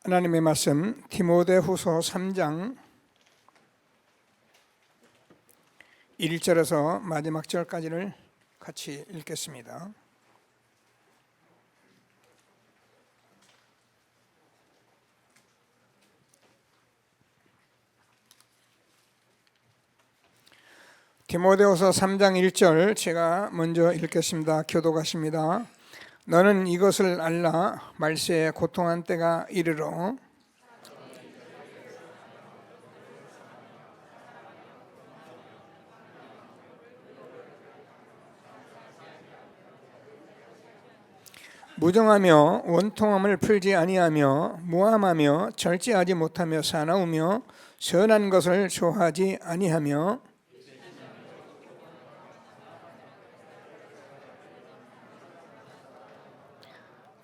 하나님의 말씀 디모데후서 3장 1절에서 마지막 절까지를 같이 읽겠습니다. 디모데후서 3장 1절 제가 먼저 읽겠습니다. 교독하십니다. 너는 이것을 알라. 말세에 고통한 때가 이르러 무정하며 원통함을 풀지 아니하며 무함하며 절제하지 못하며 사나우며 선한 것을 좋아하지 아니하며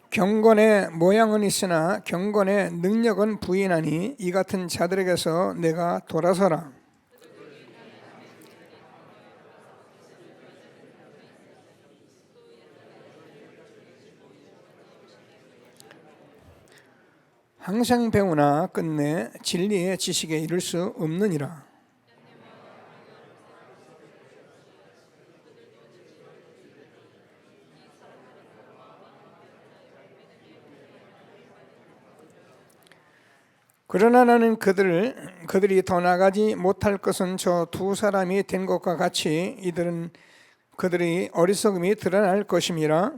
경건의 모양은 있으나 경건의 능력은 부인하니 이 같은 자들에게서 내가 돌아서라. 항상 배우나 끝내 진리의 지식에 이를 수 없느니라. 그러나 나는 그들이 더 나가지 못할 것은 저 두 사람이 된 것과 같이 그들이 어리석음이 드러날 것임이라.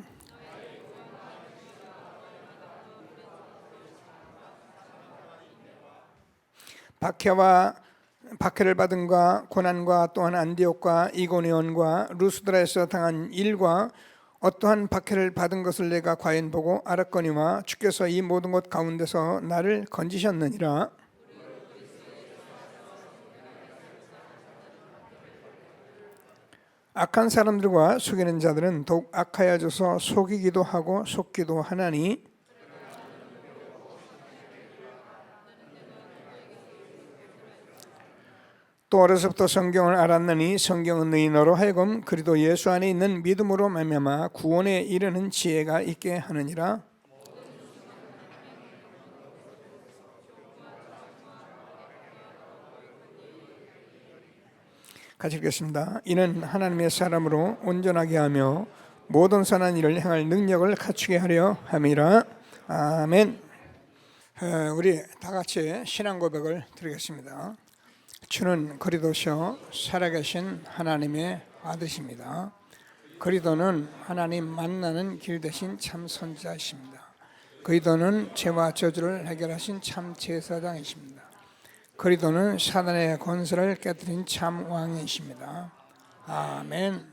박해를 받은과 고난과 또한 안디옥과 이고니온과 루스드라에서 당한 일과 어떠한 박해를 받은 것을 내가 과연 보고 알았거니와 주께서 이 모든 것 가운데서 나를 건지셨느니라. 악한 사람들과 속이는 자들은 더욱 악하여져서 속이기도 하고 속기도 하나니 또 어려서부터 성경을 알았느니 성경은 너희 너로 하여금 그리스도 예수 안에 있는 믿음으로 말미암아 구원에 이르는 지혜가 있게 하느니라. 같이 읽겠습니다. 이는 하나님의 사람으로 온전하게 하며 모든 선한 일을 행할 능력을 갖추게 하려 함이라. 아멘. 우리 다 같이 신앙 고백을 드리겠습니다. 주는 그리스도시요 살아계신 하나님의 아들이십니다. 그리스도는 하나님 만나는 길 대신 참 선지자이십니다. 그리스도는 죄와 저주를 해결하신 참 제사장이십니다. 그리스도는 사단의 권세를 깨뜨린 참 왕이십니다. 아멘.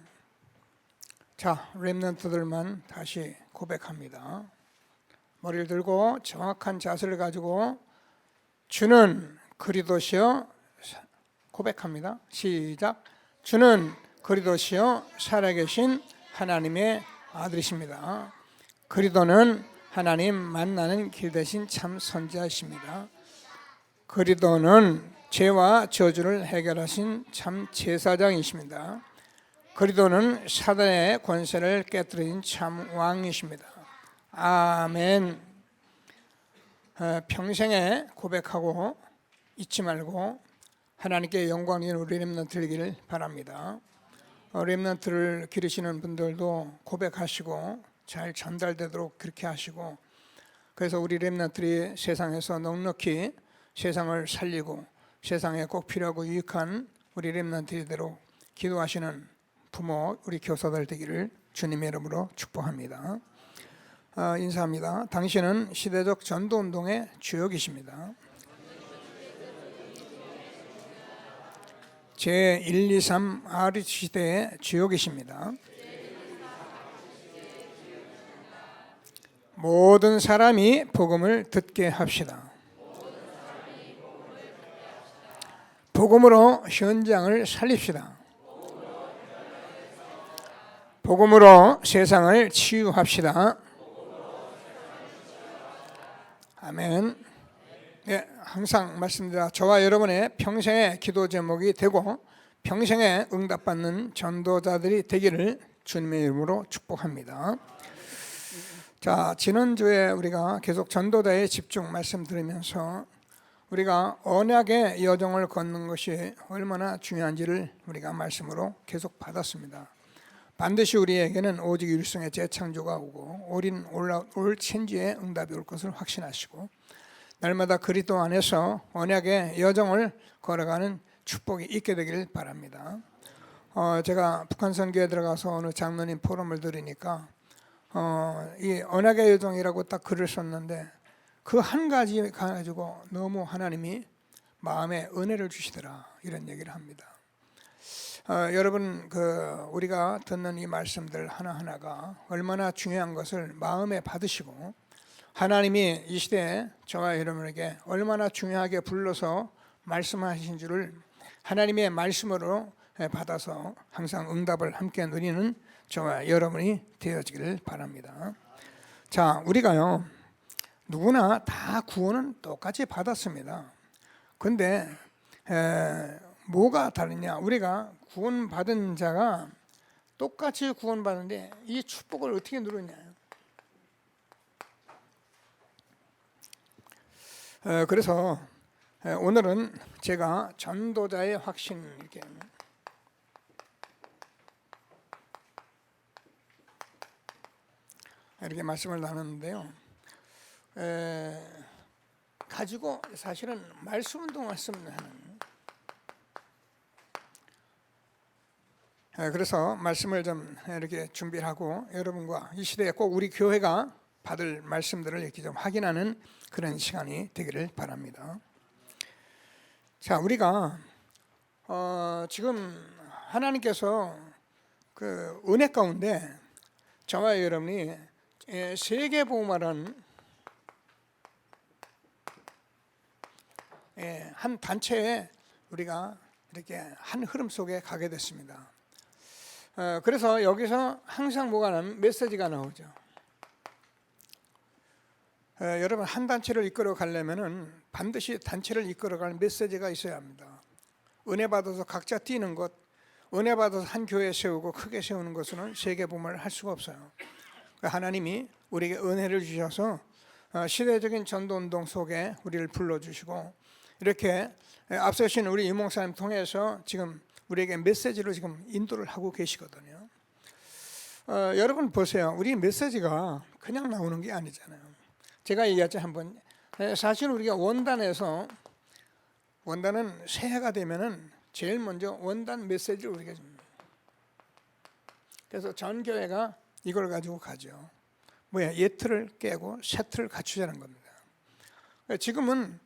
자, 렘넌트들만 다시 고백합니다. 머리를 들고 정확한 자세를 가지고 주는 그리스도시요 고백합니다. 시작. 주는 그리스도시요 살아계신 하나님의 아들이십니다. 그리스도는 하나님 만나는 길 대신 참 선지자이십니다. 그리스도는 죄와 저주를 해결하신 참 제사장이십니다. 그리스도는 사단의 권세를 깨뜨린 참 왕이십니다. 아멘. 평생에 고백하고 잊지 말고 하나님께 영광 있는 우리 렘넌트 되기를 바랍니다. 렘넌트를 기르시는 분들도 고백하시고 잘 전달되도록 그렇게 하시고, 그래서 우리 렘넌트들이 세상에서 넉넉히 세상을 살리고 세상에 꼭 필요하고 유익한 우리 렘넌트들이 되도록 기도하시는 부모, 우리 교사들 되기를 주님의 이름으로 축복합니다. 인사합니다. 당신은 시대적 전도운동의 주역이십니다. 제123 RH 시대의 주역이십니다. 모든 사람이 복음을 듣게 합시다. 복음으로 현장을 살립시다. 복음으로 세상을 치유합시다. 아멘. 네, 항상 말씀드려 저와 여러분의 평생의 기도 제목이 되고 평생에 응답받는 전도자들이 되기를 주님의 이름으로 축복합니다. 자, 지난주에 우리가 계속 전도자의 집중 말씀 들으면서 우리가 언약의 여정을 걷는 것이 얼마나 중요한지를 우리가 말씀으로 계속 받았습니다. 반드시 우리에게는 오직 일성의 재창조가 오고 올 천지의 응답이 올 것을 확신하시고 날마다 그리스도 안에서 언약의 여정을 걸어가는 축복이 있게 되길 바랍니다. 제가 북한 선교에 들어가서 어느 장로님 포럼을 들으니까 이 언약의 여정이라고 딱 글을 썼는데 그 한 가지 가지고 너무 하나님이 마음에 은혜를 주시더라 이런 얘기를 합니다. 여러분 우리가 듣는 이 말씀들 하나하나가 얼마나 중요한 것을 마음에 받으시고 하나님이 이 시대에 저와 여러분에게 얼마나 중요하게 불러서 말씀하신 줄을 하나님의 말씀으로 받아서 항상 응답을 함께 누리는 저와 여러분이 되어지기를 바랍니다. 자, 우리가요 누구나 다 구원은 똑같이 받았습니다. 근데 뭐가 다르냐? 우리가 구원받은 자가 똑같이 구원받는데 이 축복을 어떻게 누르냐? 그래서 오늘은 제가 전도자의 확신 이렇게 말씀을 나눴는데요. 가지고 사실은 말씀운동 말씀하는 그래서 말씀을 좀 이렇게 준비를 하고 여러분과 이 시대에 꼭 우리 교회가 받을 말씀들을 이렇게 좀 확인하는 그런 시간이 되기를 바랍니다. 자, 우리가 지금 하나님께서 그 은혜 가운데 저와 여러분이 세계복음화라는 한 단체에 우리가 이렇게 한 흐름 속에 가게 됐습니다. 그래서 여기서 항상 뭐가 나면 메시지가 나오죠. 여러분 한 단체를 이끌어 가려면은 반드시 단체를 이끌어갈 메시지가 있어야 합니다. 은혜 받아서 각자 뛰는 것, 은혜 받아서 한 교회 세우고 크게 세우는 것은 세계복음을 할 수가 없어요. 하나님이 우리에게 은혜를 주셔서 시대적인 전도운동 속에 우리를 불러주시고 이렇게 앞서신 우리 이목사님 통해서 지금 우리에게 메시지를 지금 인도를 하고 계시거든요. 여러분 보세요. 우리 메시지가 그냥 나오는 게 아니잖아요. 제가 얘기했죠 한번. 사실 우리가 원단은 새해가 되면은 제일 먼저 원단 메시지를 우리가 줍니다. 그래서 전 교회가 이걸 가지고 가죠. 예틀을 깨고 새 틀을 갖추자는 겁니다. 지금은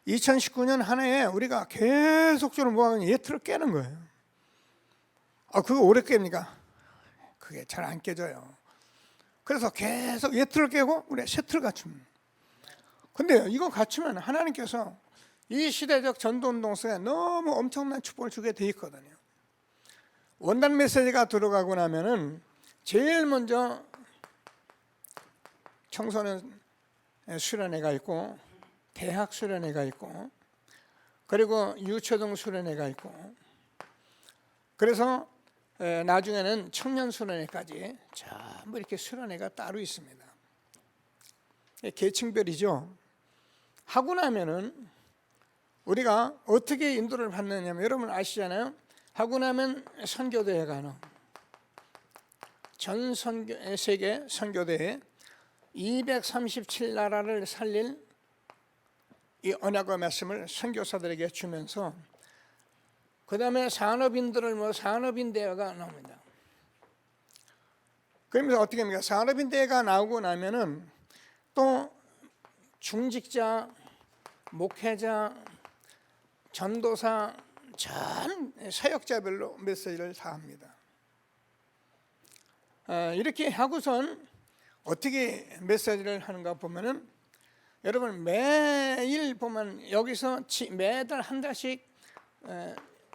2019년 한 해에 우리가 계속적으로 뭐하냐 예틀을 깨는 거예요. 그거 오래 깹니까? 그게 잘 안 깨져요. 그래서 계속 예틀을 깨고 우리 새 틀을 갖춥니다. 근데 이거 갖추면 하나님께서 이 시대적 전도운동 속에 너무 엄청난 축복을 주게 돼 있거든요. 원단 메시지가 들어가고 나면은 제일 먼저 청소년 수련회가 있고 대학 수련회가 있고 그리고 유초등 수련회가 있고 그래서 나중에는 청년 수련회까지 전부 이렇게 수련회가 따로 있습니다. 계층별이죠. 하고 나면은 우리가 어떻게 인도를 받느냐면 여러분 아시잖아요. 하고 나면 선교대회가 나옵니다. 전 세계 선교대회 237나라를 살릴 이 언약의 말씀을 선교사들에게 주면서 그 다음에 산업인들을 산업인 대회가 나옵니다. 그러면서 어떻게 합니까? 산업인 대회가 나오고 나면은 또 중직자, 목회자, 전도사 전 사역자별로 메시지를 다 합니다. 이렇게 하고선 어떻게 메시지를 하는가 보면은 여러분 매일 보면 여기서 매달 한 달씩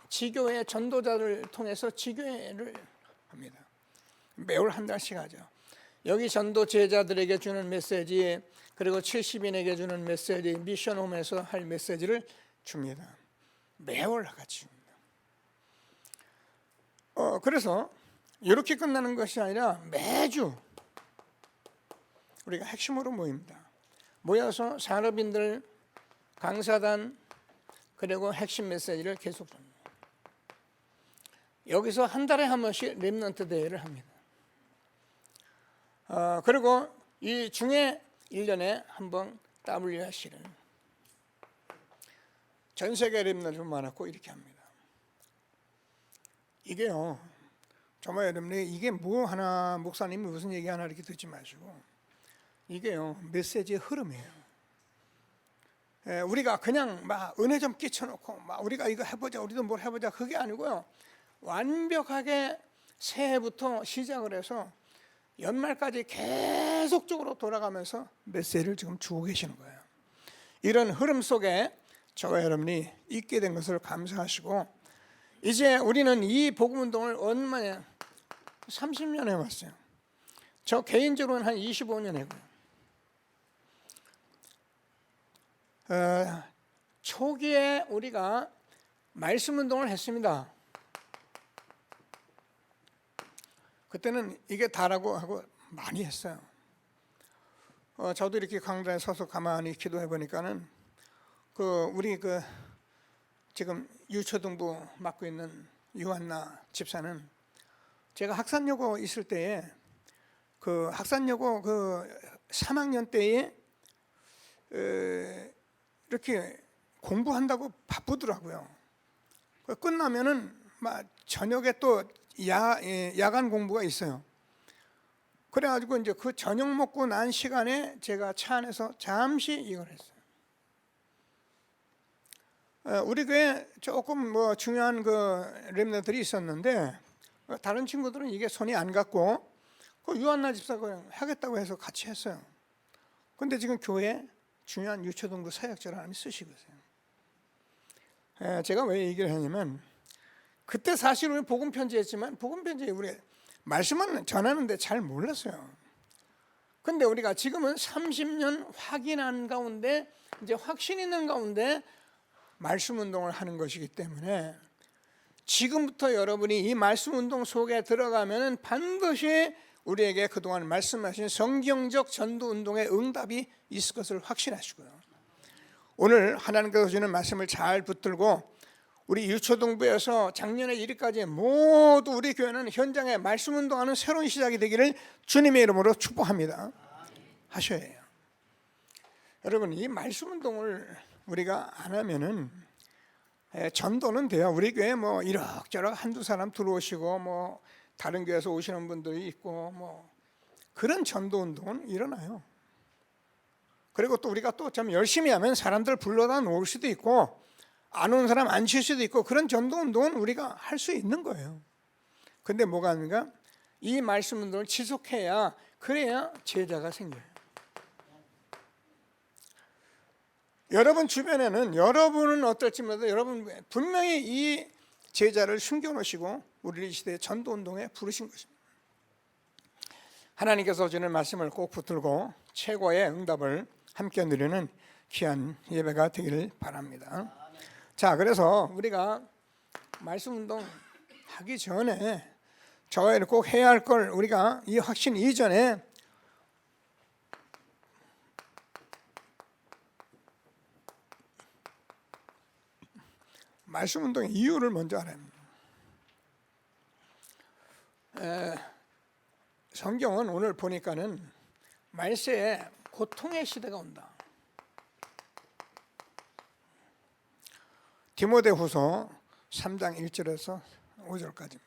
지교회 전도자를 통해서 지교회를 합니다. 매월 한 달씩 하죠. 여기 전도 제자들에게 주는 메시지 그리고 70인에게 주는 메시지 미션홈에서 할 메시지를 줍니다. 매월 같이 줍니다. 그래서 이렇게 끝나는 것이 아니라 매주 우리가 핵심으로 모입니다. 모여서 산업인들, 강사단, 그리고 핵심 메시지를 계속 줍니다. 여기서 한 달에 한 번씩 렘넌트 대회를 합니다. 그리고 이 중에 1년에 한 번 WRC를 전 세계 렘넌트를 모아놓고 이렇게 합니다. 이게요, 정말 여러분이 이게 뭐 하나, 목사님이 무슨 얘기 하나 이렇게 듣지 마시고, 이게요 메시지의 흐름이에요. 우리가 그냥 막 은혜 좀 끼쳐놓고 막 우리가 이거 해보자, 우리도 뭘 해보자, 그게 아니고요, 완벽하게 새해부터 시작을 해서 연말까지 계속적으로 돌아가면서 메시지를 지금 주고 계시는 거예요. 이런 흐름 속에 저와 여러분이 있게 된 것을 감사하시고, 이제 우리는 이 복음운동을 얼마나 30년 해왔어요. 저 개인적으로는 한 25년 해고요. 초기에 우리가 말씀운동을 했습니다. 그때는 이게 다라고 하고 많이 했어요. 저도 이렇게 강단에 서서 가만히 기도해 보니까는 우리 지금 유초등부 맡고 있는 유한나 집사는 제가 학산여고 있을 때에 학산여고 3학년 때에 이렇게 공부한다고 바쁘더라고요. 끝나면은 막 저녁에 또 야간 공부가 있어요. 그래가지고 이제 그 저녁 먹고 난 시간에 제가 차 안에서 잠시 이걸 했어요. 우리 교회 조금 중요한 렘넌트들이 있었는데 다른 친구들은 이게 손이 안 갔고 유한나 집사가 하겠다고 해서 같이 했어요. 근데 지금 교회에 중요한 유초등부 사역자를 하나님 쓰시고 있어요. 제가 왜 얘기를 하냐면, 그때 사실 우리 복음 편지했지만 복음 편지에 우리 말씀은 전하는데 잘 몰랐어요. 근데 우리가 지금은 30년 확인한 가운데, 이제 확신 있는 가운데 말씀 운동을 하는 것이기 때문에 지금부터 여러분이 이 말씀 운동 속에 들어가면은 반드시 우리에게 그동안 말씀하신 성경적 전도 운동의 응답이 있을 것을 확신하시고요. 오늘 하나님께서 주시는 말씀을 잘 붙들고 우리 유초등부에서 작년에 이르까지 모두 우리 교회는 현장에 말씀 운동하는 새로운 시작이 되기를 주님의 이름으로 축복합니다. 하셔야 해요. 여러분, 이 말씀 운동을 우리가 안 하면은 전도는 돼요. 우리 교회 이럭저럭 한두 사람 들어오시고 다른 교회에서 오시는 분들이 있고 그런 전도 운동은 일어나요. 그리고 또 우리가 또 좀 열심히 하면 사람들 불러다 놓을 수도 있고 안 오는 사람 안 칠 수도 있고, 그런 전도 운동은 우리가 할 수 있는 거예요. 근데 뭐가 아닌가? 이 말씀 운동을 지속해야, 그래야 제자가 생겨요. 여러분 주변에는, 여러분은 어떨지 몰라도 여러분 분명히 이 제자를 숨겨놓으시고 우리 시대의 전도 운동에 부르신 것입니다. 하나님께서 주는 말씀을 꼭 붙들고 최고의 응답을 함께 누리는 귀한 예배가 되기를 바랍니다. 자, 그래서 우리가 말씀 운동 하기 전에 저희는 꼭 해야 할 걸, 우리가 이 확신 이전에 말씀 운동의 이유를 먼저 알아야 합니다. 성경은 오늘 보니까는 말세에 고통의 시대가 온다. 디모데후서 3장 1절에서 5절까지입니다.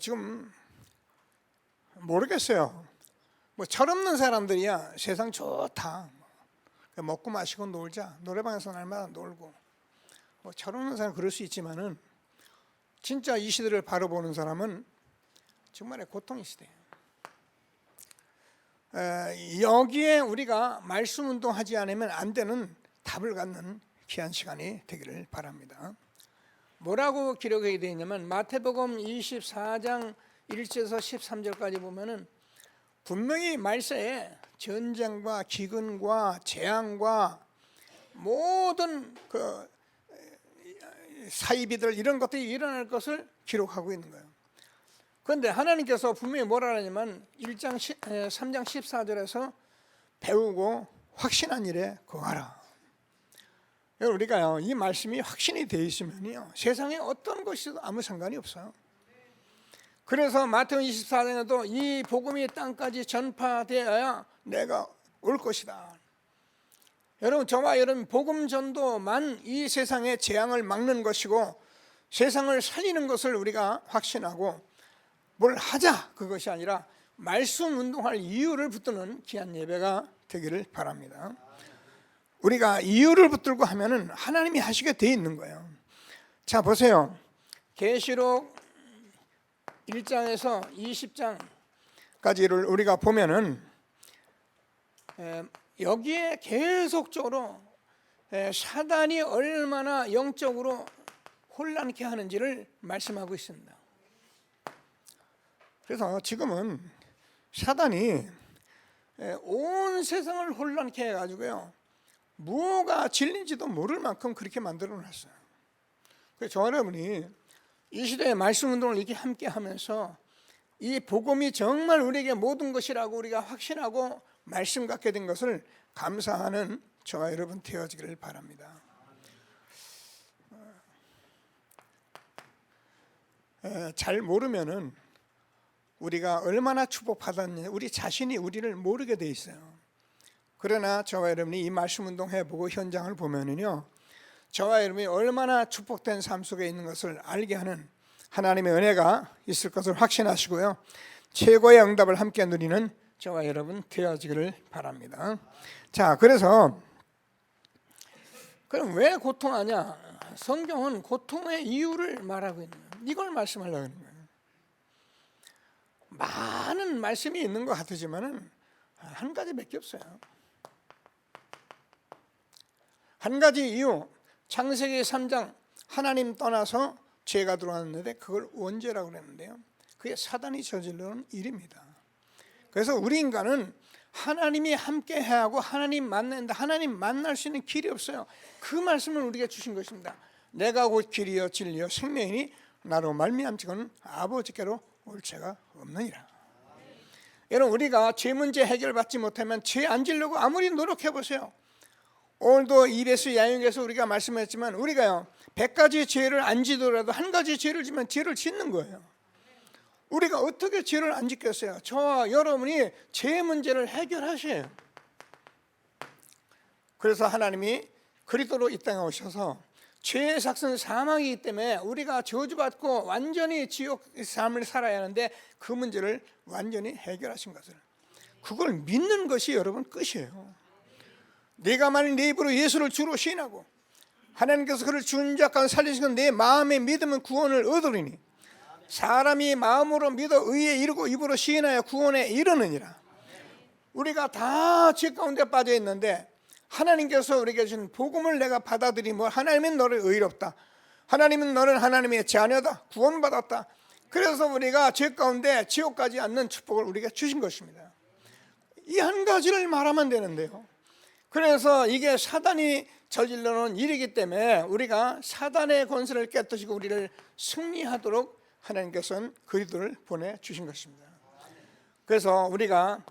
지금 모르겠어요. 철없는 사람들이야 세상 좋다, 먹고 마시고 놀자, 노래방에서 날마다 놀고, 철없는 사람 그럴 수 있지만은 진짜 이 시대를 바로 보는 사람은 정말의 고통의 시대예요. 여기에 우리가 말씀 운동하지 않으면 안 되는 답을 갖는 귀한 시간이 되기를 바랍니다. 뭐라고 기록이 되어 있냐면 마태복음 24장 1절에서 13절까지 보면은 분명히 말세에 전쟁과 기근과 재앙과 모든 사이비들 이런 것들이 일어날 것을 기록하고 있는 거예요. 그런데 하나님께서 분명히 뭐라 하냐면 3장 14절에서 배우고 확신한 일에 거하라. 우리가요, 이 말씀이 확신이 되어 있으면요, 세상에 어떤 것이도 아무 상관이 없어요. 그래서 마태복음 24장에도 이 복음이 땅까지 전파되어야 내가 올 것이다. 여러분, 저와 여러분 복음 전도만 이 세상의 재앙을 막는 것이고 세상을 살리는 것을 우리가 확신하고 뭘 하자 그것이 아니라 말씀 운동할 이유를 붙드는 귀한 예배가 되기를 바랍니다. 우리가 이유를 붙들고 하면은 하나님이 하시게 돼 있는 거예요. 자, 보세요. 계시록 1장에서 20장까지를 우리가 보면은 여기에 계속적으로 사단이 얼마나 영적으로 혼란케 하는지를 말씀하고 있습니다. 그래서 지금은 사단이 온 세상을 혼란케 해가지고요, 무엇가 진리인지도 모를 만큼 그렇게 만들어 놨어요. 그래서 저와 여러분이 이 시대의 말씀 운동을 이렇게 함께 하면서 이 복음이 정말 우리에게 모든 것이라고 우리가 확신하고 말씀 갖게 된 것을 감사하는 저와 여러분 되어지기를 바랍니다. 잘 모르면은 우리가 얼마나 축복받았는지 우리 자신이 우리를 모르게 돼 있어요. 그러나 저와 여러분이 이 말씀 운동 해보고 현장을 보면은요, 저와 여러분이 얼마나 축복된 삶 속에 있는 것을 알게 하는 하나님의 은혜가 있을 것을 확신하시고요, 최고의 응답을 함께 누리는 저와 여러분 되어지기를 바랍니다. 자, 그래서 그럼 왜 고통하냐? 성경은 고통의 이유를 말하고 있는 거예요. 이걸 말씀하려고 하는 거예요. 많은 말씀이 있는 것 같으지만은 한 가지밖에 없어요. 한 가지 이유, 창세기 3장 하나님 떠나서 죄가 들어왔는데 그걸 원죄라고 그랬는데요, 그게 사단이 저지르는 일입니다. 그래서 우리 인간은 하나님이 함께 해하고 하나님 만난다, 하나님 만날 수 있는 길이 없어요. 그 말씀을 우리에게 주신 것입니다. 내가 곧 길이요 진리요 생명이니 나로 말미암지고는 아버지께로 올 죄가 없느니라. 여러분, 우리가 죄 문제 해결받지 못하면 죄 안 지려고 아무리 노력해 보세요. 오늘도 이베스 야영에서 우리가 말씀했지만 우리가요 100가지 죄를 안 지더라도 한 가지 죄를 지면 죄를 짓는 거예요. 우리가 어떻게 죄를 안 짓겠어요? 저와 여러분이 죄 문제를 해결하셔요. 그래서 하나님이 그리스도로 이 땅에 오셔서 죄의 삭은 사망이기 때문에 우리가 저주받고 완전히 지옥 삶을 살아야 하는데 그 문제를 완전히 해결하신 것을, 그걸 믿는 것이 여러분 끝이에요. 내가 만일 내 입으로 예수를 주로 시인하고 하나님께서 그를 죽은 자 가운데 살리신 건 내 마음에 믿으면 구원을 얻으리니 사람이 마음으로 믿어 의에 이르고 입으로 시인하여 구원에 이르느니라. 우리가 다 죄 가운데 빠져 있는데 하나님께서 우리에게 주신 복음을 내가 받아들이면 하나님은 너를 의롭다, 하나님은 너는 하나님의 자녀다, 구원받았다. 그래서 우리가 죄 가운데 지옥 가지 않는 축복을 우리에게 주신 것입니다. 이 한 가지를 말하면 되는데요, 그래서 이게 사단이 저질러 놓은 일이기 때문에 우리가 사단의 권세를 깨뜨리고 우리를 승리하도록 하나님께서는 그리스도를 보내주신 것입니다. 그래서 우리가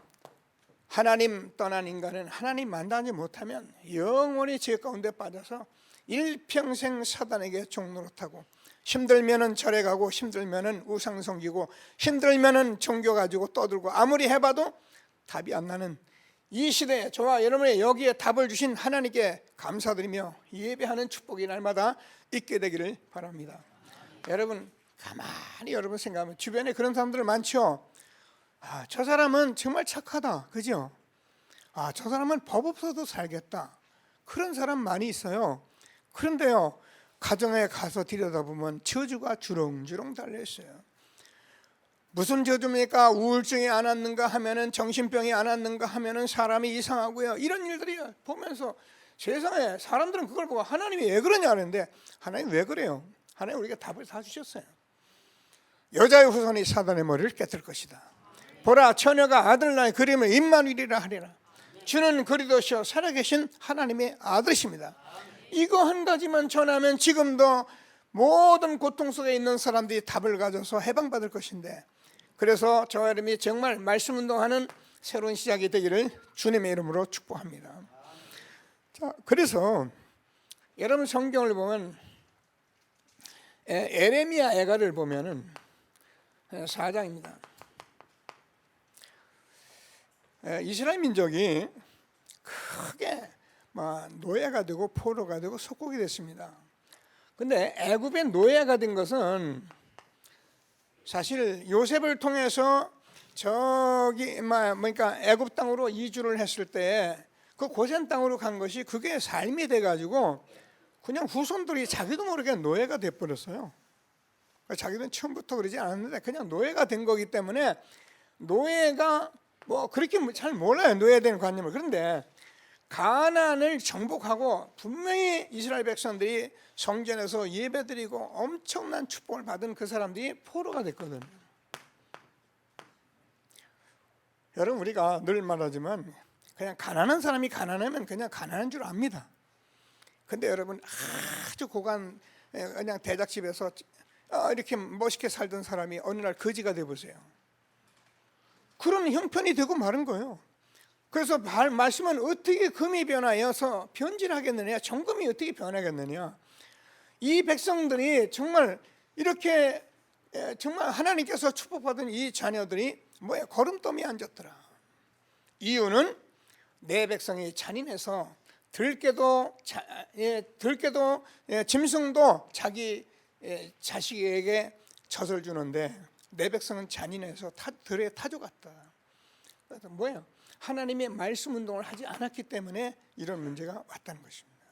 하나님 떠난 인간은 하나님 만나지 못하면 영원히 죄 가운데 빠져서 일평생 사단에게 종노릇하고, 힘들면은 절에 가고 힘들면은 우상 섬기고 힘들면은 종교 가지고 떠들고 아무리 해봐도 답이 안 나는 이 시대에 저와 여러분의 여기에 답을 주신 하나님께 감사드리며 예배하는 축복이 날마다 있게 되기를 바랍니다. 여러분, 가만히 여러분 생각하면 주변에 그런 사람들 많죠. 저 사람은 정말 착하다, 그죠? 저 사람은 법 없어도 살겠다, 그런 사람 많이 있어요. 그런데요, 가정에 가서 들여다보면 저주가 주렁주렁 달려있어요. 무슨 저주입니까? 우울증이 안 왔는가 하면은, 정신병이 안 왔는가 하면은 사람이 이상하고요, 이런 일들이 보면서 세상에 사람들은 그걸 보고 하나님이 왜 그러냐 하는데, 하나님 왜 그래요? 하나님 우리가 답을 다 주셨어요. 여자의 후손이 사단의 머리를 깨뜨릴 것이다. 보라, 처녀가 아들 낳을 그림을 임마누엘이라 하리라. 주는 그리스도시요 살아계신 하나님의 아들이십니다. 이거 한 가지만 전하면 지금도 모든 고통 속에 있는 사람들이 답을 가져서 해방받을 것인데, 그래서 저와 여러분이 정말 말씀 운동하는 새로운 시작이 되기를 주님의 이름으로 축복합니다. 자, 그래서 여러분 성경을 보면 에레미야 애가를 보면은 4장입니다. 이스라엘 민족이 크게 노예가 되고 포로가 되고 속국이 됐습니다. 근데 애굽의 노예가 된 것은 사실 요셉을 통해서 그러니까 애굽 땅으로 이주를 했을 때 그 고센 땅으로 간 것이 그게 삶이 돼가지고 그냥 후손들이 자기도 모르게 노예가 돼버렸어요. 자기는 처음부터 그러지 않았는데 그냥 노예가 된 거기 때문에 노예가 그렇게 잘 몰라요, 노예에 대한 관념을. 그런데 가나안을 정복하고 분명히 이스라엘 백성들이 성전에서 예배드리고 엄청난 축복을 받은 그 사람들이 포로가 됐거든요. 여러분, 우리가 늘 말하지만 그냥 가난한 사람이 가난하면 그냥 가난한 줄 압니다. 근데 여러분, 아주 고간 그냥 대작집에서 이렇게 멋있게 살던 사람이 어느 날 거지가 돼보세요. 그런 형편이 되고 마른 거예요. 그래서 말씀은 어떻게 금이 변하여서 변질하겠느냐, 정금이 어떻게 변하겠느냐. 이 백성들이 정말 이렇게 정말 하나님께서 축복받은 이 자녀들이 걸음더미에 앉았더라. 이유는 내 백성이 잔인해서 들깨도 짐승도 자기 자식에게 젖을 주는데 내 백성은 잔인해서 들에 타져갔다. 그래서 뭐예요? 하나님의 말씀 운동을 하지 않았기 때문에 이런 문제가 왔다는 것입니다.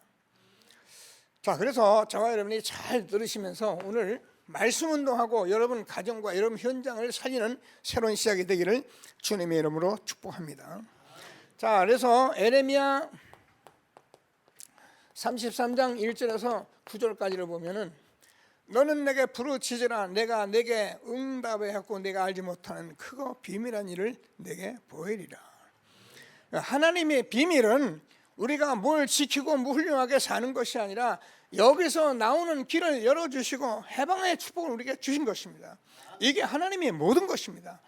자, 그래서 저와 여러분이 잘 들으시면서 오늘 말씀 운동하고 여러분 가정과 여러분 현장을 살리는 새로운 시작이 되기를 주님의 이름으로 축복합니다. 자, 그래서 에레미야 33장 1절에서 9절까지를 보면은 너는 내게 부르짖으라 내가 내게 응답하였고 내가 알지 못하는 크고 비밀한 일을 내게 보이리라. 하나님의 비밀은 우리가 뭘 지키고 훌륭하게 사는 것이 아니라 여기서 나오는 길을 열어주시고 해방의 축복을 우리에게 주신 것입니다. 이게 하나님의 모든 것입니다.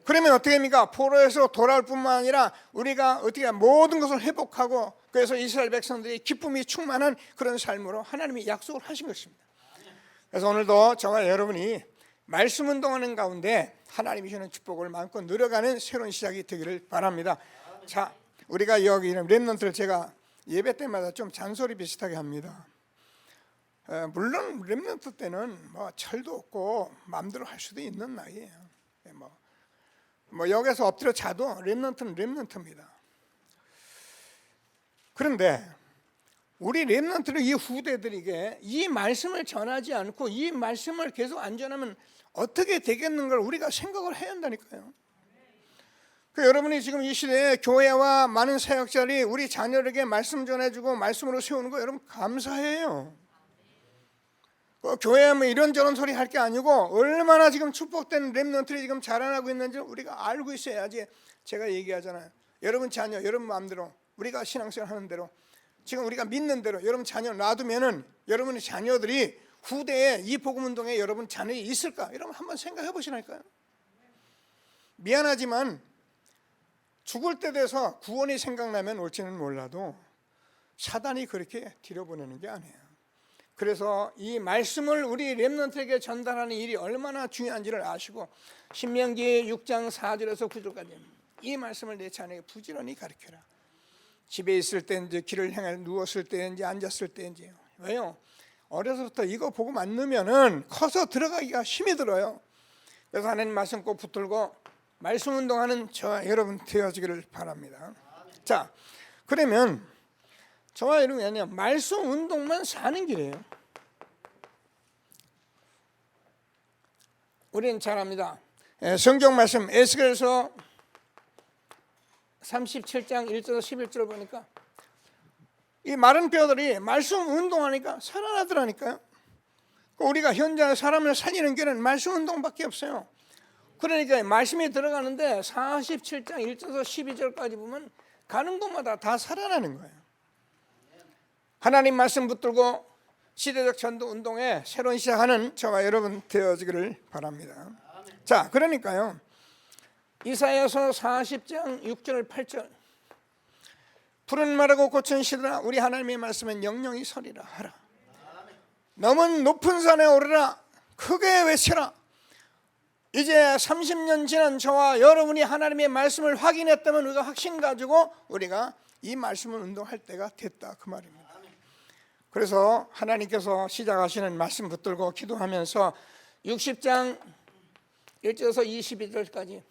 그러면 어떻게 합니까? 포로에서 돌아올 뿐만 아니라 우리가 어떻게 모든 것을 회복하고 그래서 이스라엘 백성들이 기쁨이 충만한 그런 삶으로 하나님이 약속을 하신 것입니다. 그래서 오늘도 저와 여러분이 말씀 운동하는 가운데 하나님이 주는 축복을 마음껏 누려가는 새로운 시작이 되기를 바랍니다. 자, 우리가 여기 렘넌트를 제가 예배 때마다 좀 잔소리 비슷하게 합니다. 물론 렘넌트 때는 철도 없고 마음대로 할 수도 있는 나이에요. 여기서 엎드려 자도 렘넌트는 렘넌트입니다. 그런데 우리 렘넌트는 이 후대들에게 이 말씀을 전하지 않고 이 말씀을 계속 안 전하면 어떻게 되겠는 걸 우리가 생각을 해야 한다니까요. 여러분이 지금 이 시대에 교회와 많은 사역자들이 우리 자녀에게 말씀 전해주고 말씀으로 세우는 거 여러분 감사해요. 교회에 이런저런 소리 할 게 아니고 얼마나 지금 축복된 렘넌트들이 지금 자라나고 있는지 우리가 알고 있어야지. 제가 얘기하잖아요. 여러분 자녀 여러분 마음대로 우리가 신앙생활 하는 대로 지금 우리가 믿는 대로 여러분 자녀 놔두면은 여러분의 자녀들이 후대에 이 복음운동에 여러분 자녀이 있을까? 여러분 한번 생각해 보시라니까요. 미안하지만 죽을 때 돼서 구원이 생각나면 올지는 몰라도 사단이 그렇게 들여보내는 게 아니에요. 그래서 이 말씀을 우리 렘넌트에게 전달하는 일이 얼마나 중요한지를 아시고 신명기 6장 4절에서 9절까지 이 말씀을 내 자녀에게 부지런히 가르쳐라. 집에 있을 때인지 길을 향해 누웠을 때인지 앉았을 때인지. 왜요? 어려서부터 이거 복음 안 넣으면은 커서 들어가기가 힘이 들어요. 그래서 하나님 말씀 꼭 붙들고 말씀 운동하는 저와 여러분 되어지기를 바랍니다. 자, 그러면 저와 여러분이 아니라 말씀 운동만 사는 길이에요. 우리는 잘 압니다. 성경 말씀 에스겔서 37장 1절 11절 보니까 이 마른 뼈들이 말씀 운동하니까 살아나더라니까요. 우리가 현장에 사람을 살리는 길은 말씀 운동밖에 없어요. 그러니까 말씀이 들어가는데 47장 1절에서 12절까지 보면 가는 곳마다 다 살아나는 거예요. 하나님 말씀 붙들고 시대적 전도 운동에 새로운 시작하는 저와 여러분 되어지기를 바랍니다. 자, 그러니까요, 이사야서 40장 6절 8절 푸른 마르고 꽃은 시들아 우리 하나님의 말씀은 영영이 서리라 하라. 넘은 높은 산에 오르라 크게 외치라. 이제 30년 지난 저와 여러분이 하나님의 말씀을 확인했다면 우리가 확신 가지고 우리가 이 말씀을 운동할 때가 됐다, 그 말입니다. 그래서 하나님께서 시작하시는 말씀 붙들고 기도하면서 60장 1절에서 22절까지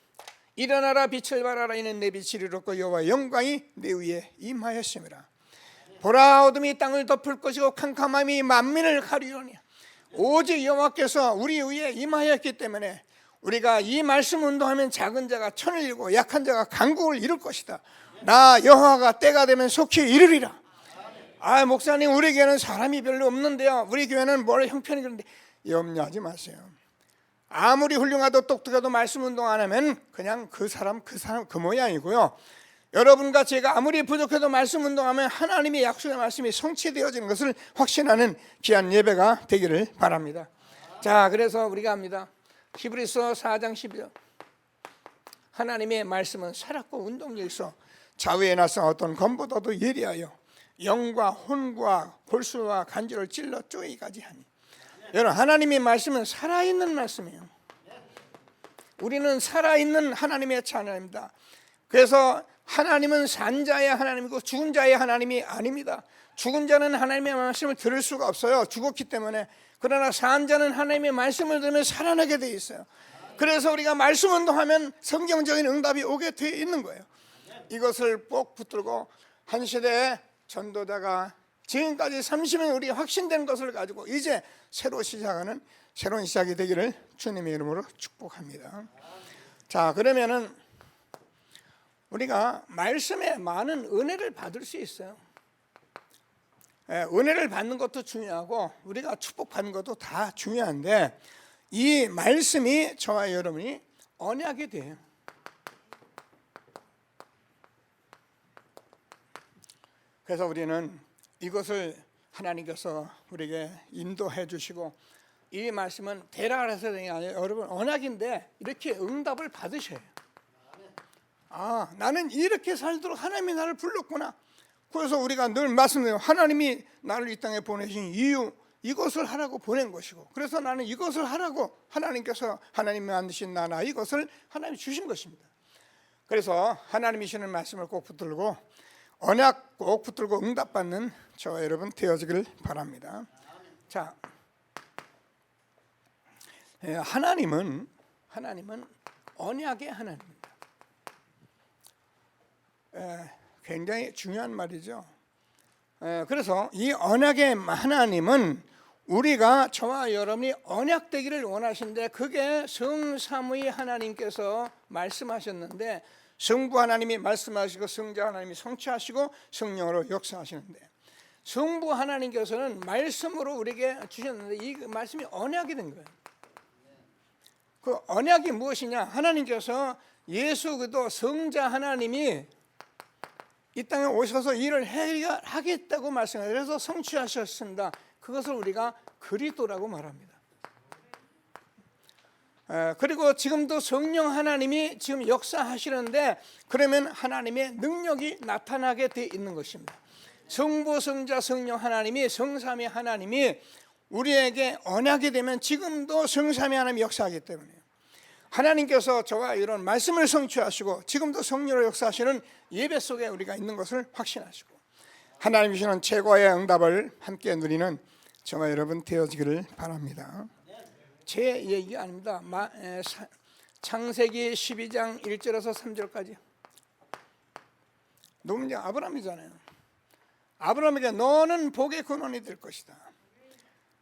일어나라 빛을 발하라 이는 내 빛이 이롭고 여호와의 영광이 내 위에 임하였음이라. 보라 어둠이 땅을 덮을 것이고 캄캄함이 만민을 가리우리니 오직 여호와께서 우리 위에 임하였기 때문에 우리가 이 말씀 운동하면 작은 자가 천을 이루고 약한 자가 강국을 이룰 것이다. 나 여호와가 때가 되면 속히 이르리라. 아, 목사님 우리 교회는 사람이 별로 없는데요, 우리 교회는 뭘 형편이 그런데 염려하지 마세요. 아무리 훌륭하도 똑똑해도 말씀 운동 안 하면 그냥 그 사람 그 모양이고요. 여러분과 제가 아무리 부족해도 말씀 운동하면 하나님의 약속의 말씀이 성취되어지는 것을 확신하는 귀한 예배가 되기를 바랍니다. 자, 그래서 우리가 합니다. 히브리서 4장 12절 하나님의 말씀은 살았고 운동력 있어 좌우에 나서 어떤 검보다도 예리하여 영과 혼과 골수와 간주를 찔러 쪼개기까지 하니. 여러분, 하나님의 말씀은 살아있는 말씀이에요. 우리는 살아있는 하나님의 자녀입니다. 그래서 하나님은 산 자의 하나님이고 죽은 자의 하나님이 아닙니다. 죽은 자는 하나님의 말씀을 들을 수가 없어요, 죽었기 때문에. 그러나 산 자는 하나님의 말씀을 들으면 살아나게 돼 있어요. 그래서 우리가 말씀 운동하면 성경적인 응답이 오게 돼 있는 거예요. 이것을 꼭 붙들고 한 시대에 전도자가 지금까지 30년 우리 확신된 것을 가지고 이제 새로 시작하는 새로운 시작이 되기를 주님의 이름으로 축복합니다. 자, 그러면은 우리가 말씀에 많은 은혜를 받을 수 있어요. 은혜를 받는 것도 중요하고 우리가 축복받는 것도 다 중요한데 이 말씀이 저와 여러분이 언약이 돼요. 그래서 우리는 이것을 하나님께서 우리에게 인도해 주시고 이 말씀은 대라라서 되는 게 아니에요. 여러분, 언약인데 이렇게 응답을 받으셔야 해요. 아, 나는 이렇게 살도록 하나님이 나를 불렀구나. 그래서 우리가 늘 말씀드려요. 하나님이 나를 이 땅에 보내신 이유, 이것을 하라고 보낸 것이고, 그래서 나는 이것을 하라고 하나님께서 하나님이 만드신 나나 이것을 하나님이 주신 것입니다. 그래서 하나님이 주시는 말씀을 꼭 붙들고 언약 꼭 붙들고 응답받는 저와 여러분 되어지기를 바랍니다. 자, 하나님은 언약의 하나님입니다. 굉장히 중요한 말이죠. 그래서 이 언약의 하나님은 우리가 저와 여러분이 언약되기를 원하시는데 그게 성삼위 하나님께서 말씀하셨는데 성부 하나님이 말씀하시고 성자 하나님이 성취하시고 성령으로 역사하시는데 성부 하나님께서는 말씀으로 우리에게 주셨는데 이 말씀이 언약이 된 거예요. 그 언약이 무엇이냐? 하나님께서 예수 그리스도 성자 하나님이 이 땅에 오셔서 일을 하겠다고 말씀하셔서 그래서 성취하셨습니다. 그것을 우리가 그리스도라고 말합니다. 그리고 지금도 성령 하나님이 지금 역사하시는데 그러면 하나님의 능력이 나타나게 돼 있는 것입니다. 성부, 성자, 성령 하나님이 성삼위 하나님이 우리에게 언약이 되면 지금도 성삼위 하나님이 역사하기 때문에요. 하나님께서 저와 이런 말씀을 성취하시고 지금도 성령으로 역사하시는 예배 속에 우리가 있는 것을 확신하시고 하나님이 주시는 최고의 응답을 함께 누리는 저와 여러분 되어지기를 바랍니다. 제 얘기가 아닙니다. 창세기 12장 1절에서 3절까지 누군지 아브라함이잖아요. 아브라함에게 너는 복의 근원이 될 것이다.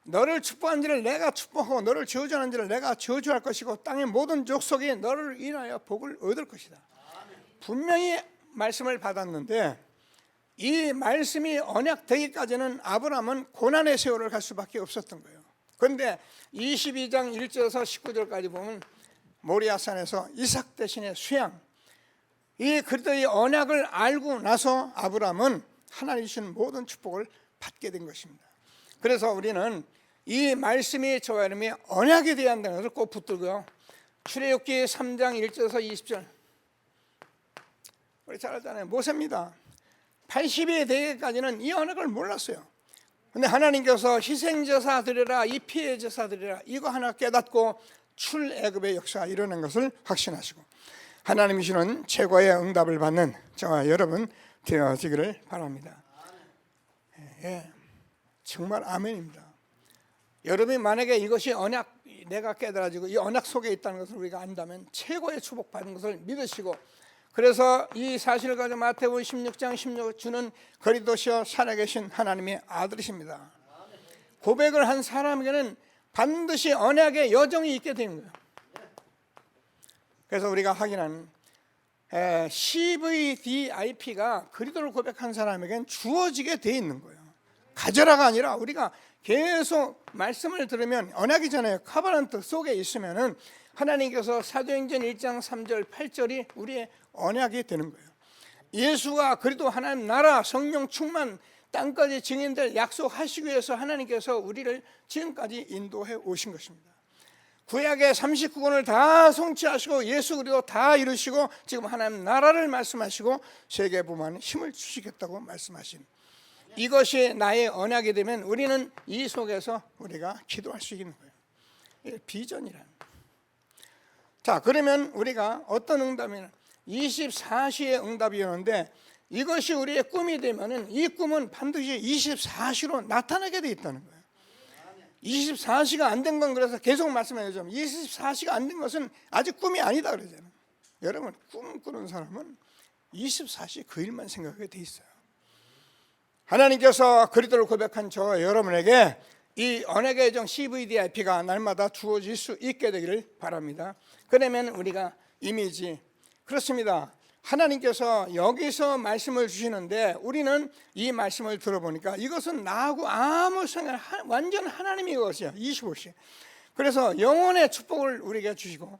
너를 축복한 자를 내가 축복하고 너를 저주하는 자를 내가 저주할 것이고 땅의 모든 족속이 너를 인하여 복을 얻을 것이다. 분명히 말씀을 받았는데 이 말씀이 언약되기까지는 아브라함은 고난의 세월을 갈 수밖에 없었던 거예요. 그런데 22장 1절에서 19절까지 보면 모리아산에서 이삭 대신에 수양, 이 그리스도의 언약을 알고 나서 아브라함은 하나님 주신 모든 축복을 받게 된 것입니다. 그래서 우리는 이 말씀이 저와 여러분의 언약이 되어야 한다는 것을 꼭 붙들고요. 출애굽기 3장 1절에서 20절 우리 잘 알잖아요. 모세입니다. 80이 되기까지는 이 언약을 몰랐어요. 근데 하나님께서 희생제사 드리라, 이 피해 제사 드리라, 이거 하나 깨닫고 출애굽의 역사가 일어난 것을 확신하시고 하나님이 주는 최고의 응답을 받는 저와 여러분 되어지기를 바랍니다. 예, 정말 아멘입니다. 여러분이 만약에 이것이 언약, 내가 깨달아지고 이 언약 속에 있다는 것을 우리가 안다면 최고의 축복받은 것을 믿으시고, 그래서 이 사실을 가지고 마태복음 16장 16 주는 그리스도시여 살아계신 하나님의 아들이십니다. 고백을 한 사람에게는 반드시 언약의 여정이 있게 되는 거예요. 그래서 우리가 확인한 CVDIP가 그리스도를 고백한 사람에게는 주어지게 돼 있는 거예요. 가져라가 아니라 우리가 계속 말씀을 들으면 언약이잖아요. 카바란트 속에 있으면은 하나님께서 사도행전 1장 3절 8절이 우리의 언약이 되는 거예요. 예수가 그리스도 하나님 나라 성령 충만 땅까지 증인될 약속하시기 위해서 하나님께서 우리를 지금까지 인도해 오신 것입니다. 구약의 39권을 다 성취하시고 예수 그리스도 다 이루시고 지금 하나님 나라를 말씀하시고 세계 부만 힘을 주시겠다고 말씀하신 이것이 나의 언약이 되면 우리는 이 속에서 우리가 기도할 수 있는 거예요. 비전이란. 자, 그러면 우리가 어떤 응답이냐? 24시의 응답이었는데 이것이 우리의 꿈이 되면은 이 꿈은 반드시 24시로 나타나게 돼 있다는 거예요. 24시가 안 된 건 그래서 계속 말씀해야죠. 24시가 안 된 것은 아직 꿈이 아니다 그러잖아요. 여러분, 꿈 꾸는 사람은 24시 그 일만 생각하게 돼 있어요. 하나님께서 그리스도를 고백한 저 여러분에게 이 언약의 여정 CVDIP가 날마다 주어질 수 있게 되기를 바랍니다. 그러면 우리가 이미지, 그렇습니다. 하나님께서 여기서 말씀을 주시는데 우리는 이 말씀을 들어보니까 이것은 나하고 아무 상관, 완전 하나님의 것이야. 25시. 그래서 영혼의 축복을 우리에게 주시고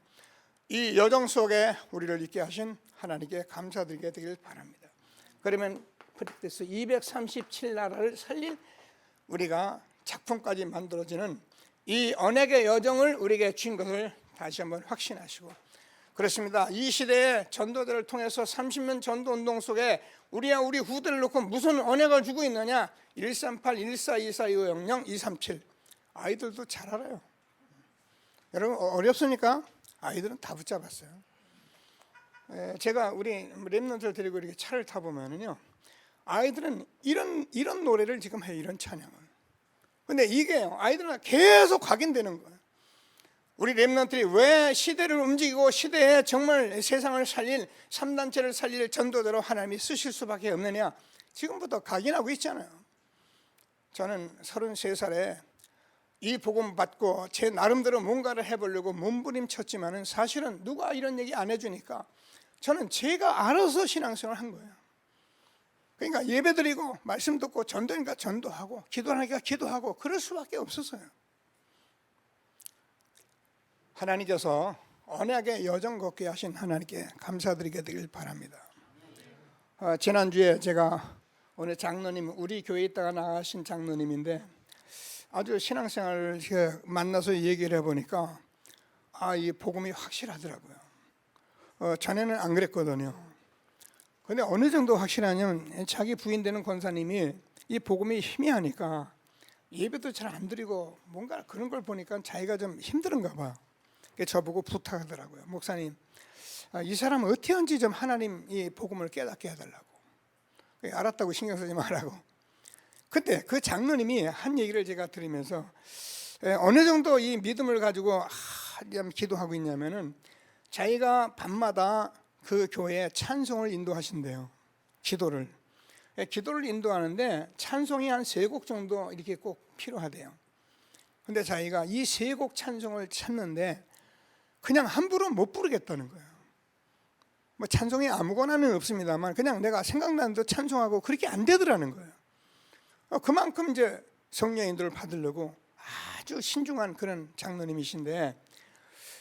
이 여정 속에 우리를 있게 하신 하나님께 감사드리게 되길 바랍니다. 그러면 프리텍스 237나라를 살릴 우리가 작품까지 만들어지는 이 언약의 여정을 우리에게 주신 것을 다시 한번 확신하시고, 그렇습니다. 이 시대의 전도들을 통해서 30년 전도운동 속에 우리와 우리 후대를 놓고 무슨 언약을 주고 있느냐? 138, 14, 24, 250, 237 아이들도 잘 알아요. 여러분 어렵습니까? 아이들은 다 붙잡았어요. 제가 우리 랩런트를 데리고 이렇게 차를 타보면은요, 아이들은 이런 노래를 지금 해요. 이런 찬양을. 근데 이게 아이들은 계속 각인되는 거예요. 우리 랩런트들이 왜 시대를 움직이고 시대에 정말 세상을 살릴 3단체를 살릴 전도대로 하나님이 쓰실 수밖에 없느냐? 지금부터 각인하고 있잖아요. 저는 33살에 이 복음 받고 제 나름대로 뭔가를 해보려고 몸부림쳤지만은 사실은 누가 이런 얘기 안 해주니까 저는 제가 알아서 신앙생활을 한 거예요. 그러니까 예배드리고 말씀 듣고 전도니까 전도하고 기도하니까 기도하고 그럴 수밖에 없었어요. 하나님께서 언약의 여정 걷게 하신 하나님께 감사드리게 되길 바랍니다. 지난주에 제가 오늘 장로님, 우리 교회에 있다가 나가신 장로님인데 아주 신앙생활을 만나서 얘기를 해보니까 이 복음이 확실하더라고요. 전에는 안 그랬거든요. 근데 어느 정도 확실하냐면 자기 부인 되는 권사님이 이 복음이 희미하니까 예배도 잘 안 드리고 뭔가 그런 걸 보니까 자기가 좀 힘들은가 봐. 저보고 부탁하더라고요. 목사님, 이 사람은 어떻게 하는지 좀 하나님 이 복음을 깨닫게 해달라고. 알았다고 신경 쓰지 말라고. 그때 그 장로님이 한 얘기를 제가 들으면서 어느 정도 이 믿음을 가지고 기도하고 있냐면은 자기가 밤마다 그 교회에 찬송을 인도하신대요. 기도를 인도하는데 찬송이 한 3곡 정도 이렇게 꼭 필요하대요. 근데 자기가 이 3곡 찬송을 찾는데 그냥 함부로 못 부르겠다는 거예요. 뭐 찬송이 아무거나는 없습니다만 그냥 내가 생각나는 대로 찬송하고 그렇게 안 되더라는 거예요. 그만큼 이제 성령 인도를 받으려고 아주 신중한 그런 장로님이신데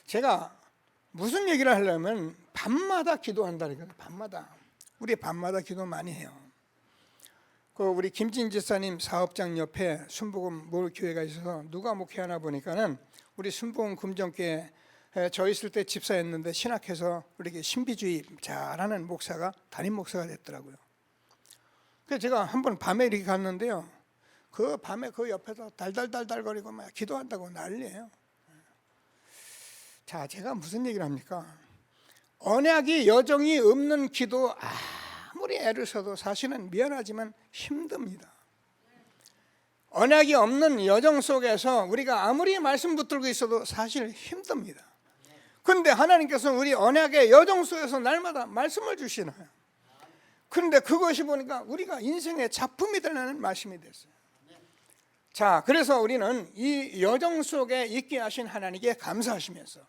제가 무슨 얘기를 하려면 밤마다 기도한다는 거예요. 밤마다. 우리 밤마다 기도 많이 해요. 우리 김진 지사님 사업장 옆에 순복음 몰 교회가 있어서 누가 목회하나 보니까는 우리 순복음 금정교회 저 있을 때 집사였는데 신학해서 이렇게 신비주의 잘하는 목사가 담임 목사가 됐더라고요. 그래서 제가 한번 밤에 이렇게 갔는데요. 그 밤에 그 옆에서 달달달달거리고 막 기도한다고 난리예요. 자, 제가 무슨 얘기를 합니까? 언약이 여정이 없는 기도 아무리 애를 써도 사실은 미안하지만 힘듭니다. 언약이 없는 여정 속에서 우리가 아무리 말씀 붙들고 있어도 사실 힘듭니다. 그런데 하나님께서 우리 언약의 여정 속에서 날마다 말씀을 주시나요? 그런데 그것이 보니까 우리가 인생의 작품이 되는 말씀이 됐어요. 자, 그래서 우리는 이 여정 속에 있게 하신 하나님께 감사하시면서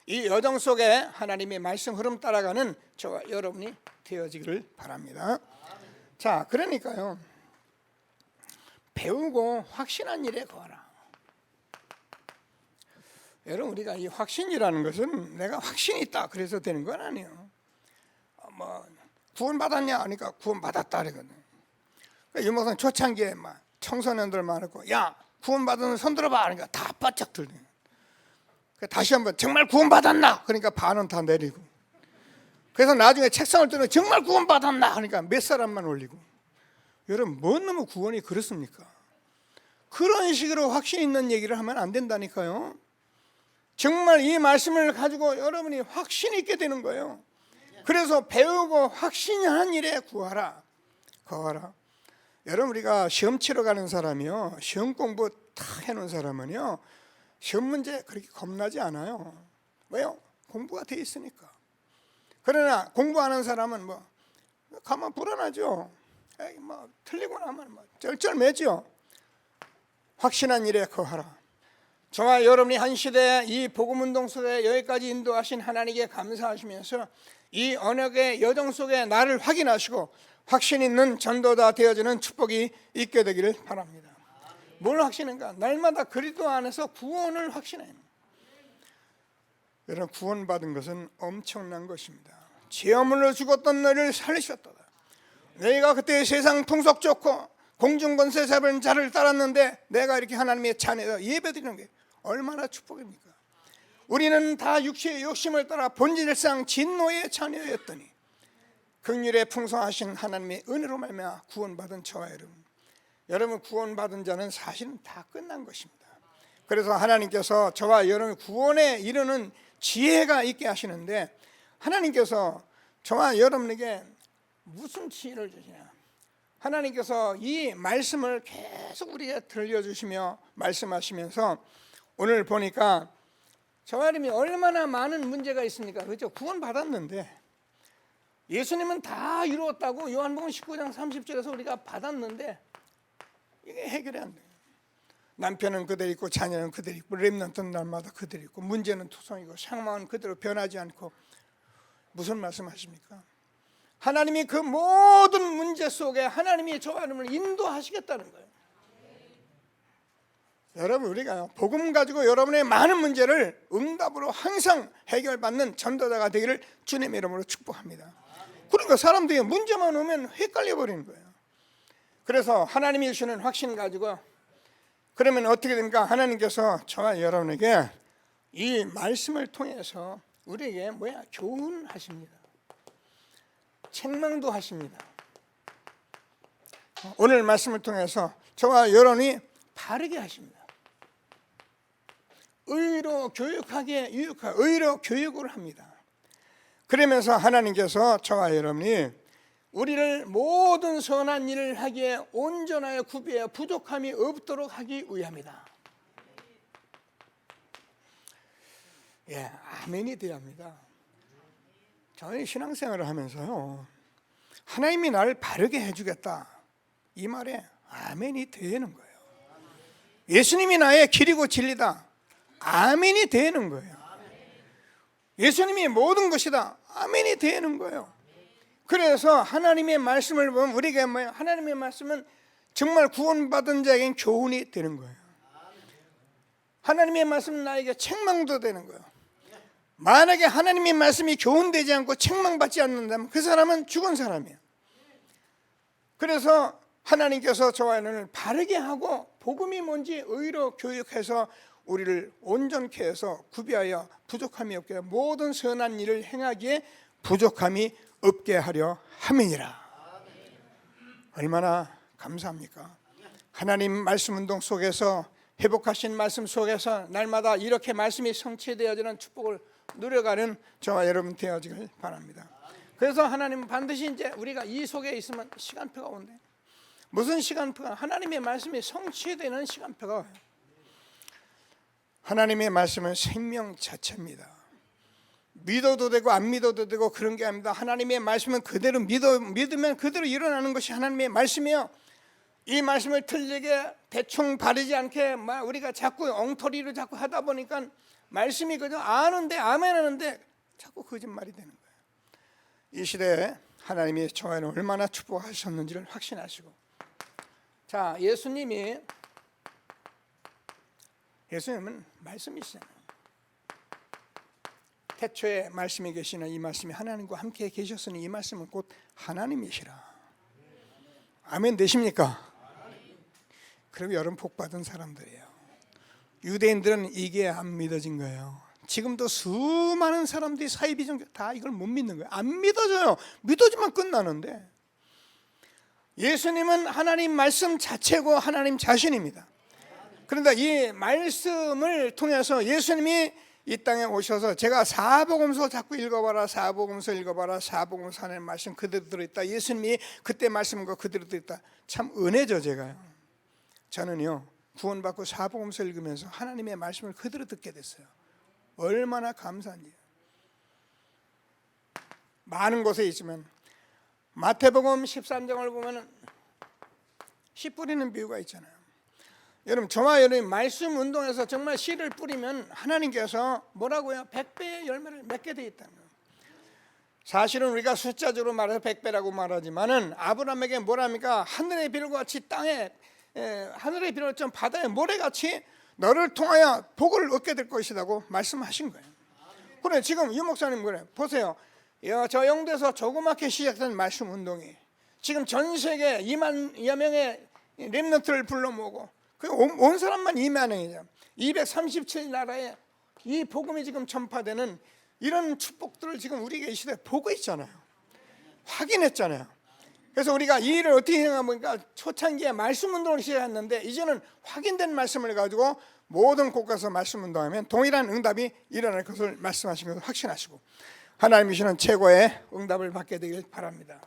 이 여정 속에 하나님의 말씀 흐름 따라가는 저와 여러분이 되어지기를 바랍니다. 자, 그러니까요, 배우고 확신한 일에 거하라. 여러분, 우리가 이 확신이라는 것은 내가 확신이 있다 그래서 되는 건 아니에요. 뭐 구원받았냐 하니까 구원받았다 그러거든. 유목사님 초창기에 막 청소년들 많았고, 야 구원받은 손 들어봐 하니까 다 바짝 들려요. 다시 한번 정말 구원받았나? 그러니까 반은 다 내리고, 그래서 나중에 책상을 뜨는 정말 구원받았나? 하니까 몇 사람만 올리고. 여러분, 뭔 놈의 구원이 그렇습니까? 그런 식으로 확신 있는 얘기를 하면 안 된다니까요. 정말 이 말씀을 가지고 여러분이 확신 있게 되는 거예요. 그래서 배우고 확신한 일에 거하라. 여러분, 우리가 시험 치러 가는 사람이요, 시험 공부 다 해놓은 사람은요, 시험 문제 그렇게 겁나지 않아요. 왜요? 공부가 돼 있으니까. 그러나 공부하는 사람은 뭐 가만 불안하죠. 뭐 틀리고 나면 뭐 쩔쩔매죠. 확신한 일에 거하라. 저와 여러분이 한 시대에 이 복음운동 속에 여기까지 인도하신 하나님께 감사하시면서 이 언약의 여정 속에 나를 확인하시고 확신 있는 전도자 되어지는 축복이 있게 되기를 바랍니다. 뭘 확신한가? 날마다 그리스도 안에서 구원을 확신해요. 여러분, 구원받은 것은 엄청난 것입니다. 죄물로 죽었던 너를 살리셨도다. 너희가 그때 세상 풍속 좋고 공중권세 잡은 자를 따랐는데 내가 이렇게 하나님의 자녀에서 예배드리는 게 얼마나 축복입니까? 우리는 다 육체의 욕심을 따라 본질상 진노의 자녀였더니 긍휼에 풍성하신 하나님의 은혜로 말미암아 구원받은 저와 여러분, 구원받은 자는 사실은 다 끝난 것입니다. 그래서 하나님께서 저와 여러분 구원에 이르는 지혜가 있게 하시는데, 하나님께서 저와 여러분에게 무슨 지혜를 주시냐? 하나님께서 이 말씀을 계속 우리에게 들려주시며 말씀하시면서 오늘 보니까 저와 여러분이 얼마나 많은 문제가 있습니까? 그렇죠? 구원받았는데 예수님은 다 이루었다고 요한복음 19장 30절에서 우리가 받았는데 이게 해결이 안 돼요. 남편은 그대로 있고 자녀는 그대로 있고 렘넌트는 날마다 그대로 있고 문제는 투성이고 상황은 그대로 변하지 않고. 무슨 말씀하십니까? 하나님이 그 모든 문제 속에 하나님이 저와 여러분을 인도하시겠다는 거예요. 여러분, 우리가 복음 가지고 여러분의 많은 문제를 응답으로 항상 해결받는 전도자가 되기를 주님의 이름으로 축복합니다. 그러니까 사람들이 문제만 오면 헷갈려 버리는 거예요. 그래서 하나님이 주시는 확신 가지고 그러면 어떻게 됩니까? 하나님께서 저와 여러분에게 이 말씀을 통해서 우리에게 교훈하십니다. 책망도 하십니다. 오늘 말씀을 통해서 저와 여러분이 바르게 하십니다. 의로 교육하게 유익하게 의로 교육을 합니다. 그러면서 하나님께서 저와 여러분이 우리를 모든 선한 일을 하기에 온전하여 구비하여 부족함이 없도록 하기 위함이다. 예, 아멘이 돼야 합니다. 저희 신앙생활을 하면서요, 하나님이 나를 바르게 해주겠다, 이 말에 아멘이 되는 거예요. 예수님이 나의 길이고 진리다, 아멘이 되는 거예요. 예수님이 모든 것이다, 아멘이 되는 거예요. 그래서 하나님의 말씀을 보면 우리가 하나님의 말씀은 정말 구원받은 자에겐 교훈이 되는 거예요. 하나님의 말씀은 나에게 책망도 되는 거예요. 만약에 하나님의 말씀이 교훈되지 않고 책망받지 않는다면 그 사람은 죽은 사람이에요. 그래서 하나님께서 저와 여러분을 바르게 하고 복음이 뭔지 의로 교육해서 우리를 온전케 해서 구비하여 부족함이 없게 모든 선한 일을 행하기에 부족함이 없게 하려 함이니라. 얼마나 감사합니까? 하나님 말씀 운동 속에서 회복하신 말씀 속에서 날마다 이렇게 말씀이 성취되어지는 축복을 누려가는 저와 여러분 되어지길 바랍니다. 그래서 하나님은 반드시 이제 우리가 이 속에 있으면 시간표가 온대. 무슨 시간표가? 하나님의 말씀이 성취되는 시간표가 와요. 하나님의 말씀은 생명 자체입니다. 믿어도 되고 안 믿어도 되고 그런 게 아닙니다. 하나님의 말씀은 그대로 믿으면 그대로 일어나는 것이 하나님의 말씀이에요. 이 말씀을 틀리게 대충 바르지 않게 우리가 자꾸 엉터리로 자꾸 하다 보니까 말씀이 그저 아는데 아멘하는데 자꾸 거짓말이 되는 거예요. 이 시대에 하나님이 저와는 얼마나 축복하셨는지를 확신하시고, 자, 예수님은 말씀이시잖아요. 태초에 말씀이 계시는 이 말씀이 하나님과 함께 계셨으니 이 말씀은 곧 하나님이시라. 아멘 되십니까? 그럼 여러분 복 받은 사람들이에요. 유대인들은 이게 안 믿어진 거예요. 지금도 수많은 사람들이 사이비종교 다 이걸 못 믿는 거예요. 안 믿어져요. 믿어지면 끝나는데, 예수님은 하나님 말씀 자체고 하나님 자신입니다. 그런데 이 말씀을 통해서 예수님이 이 땅에 오셔서, 제가 사복음서 자꾸 읽어봐라, 사복음서 읽어봐라, 사복음서 하나님 말씀 그대로 들어있다, 예수님이 그때 말씀과 그대로 들어있다. 참 은혜죠. 저는요 구원받고 사복음서 읽으면서 하나님의 말씀을 그대로 듣게 됐어요. 얼마나 감사한지. 많은 곳에 있지만 마태복음 13장을 보면 씨 뿌리는 비유가 있잖아요. 여러분, 저와 여러분 말씀 운동에서 정말 씨를 뿌리면 하나님께서 뭐라고요? 100배의 열매를 맺게 돼 있다는 거예요. 사실은 우리가 숫자적으로 말해서 100배라고 말하지만은 아브라함에게 뭐랍니까? 하늘의 비료가 같이 땅에, 하늘의 비료처럼 바다의 모래같이 너를 통하여 복을 얻게 될 것이라고 말씀하신 거예요. 그래, 지금 유 목사님 그래 보세요. 저 영도에서 조그맣게 시작된 말씀 운동이 지금 전 세계 2만여 명의 렘넌트를 불러 모으고 온 사람만 2만 명이죠. 237나라에 이 복음이 지금 전파되는 이런 축복들을 지금 우리가 이 시대에 보고 있잖아요. 확인했잖아요. 그래서 우리가 이 일을 어떻게 생각해보니까 초창기에 말씀 운동을 시작했는데 이제는 확인된 말씀을 가지고 모든 곳가서 말씀 운동하면 동일한 응답이 일어날 것을 말씀하신 것을 확신하시고 하나님이시는 최고의 응답을 받게 되길 바랍니다.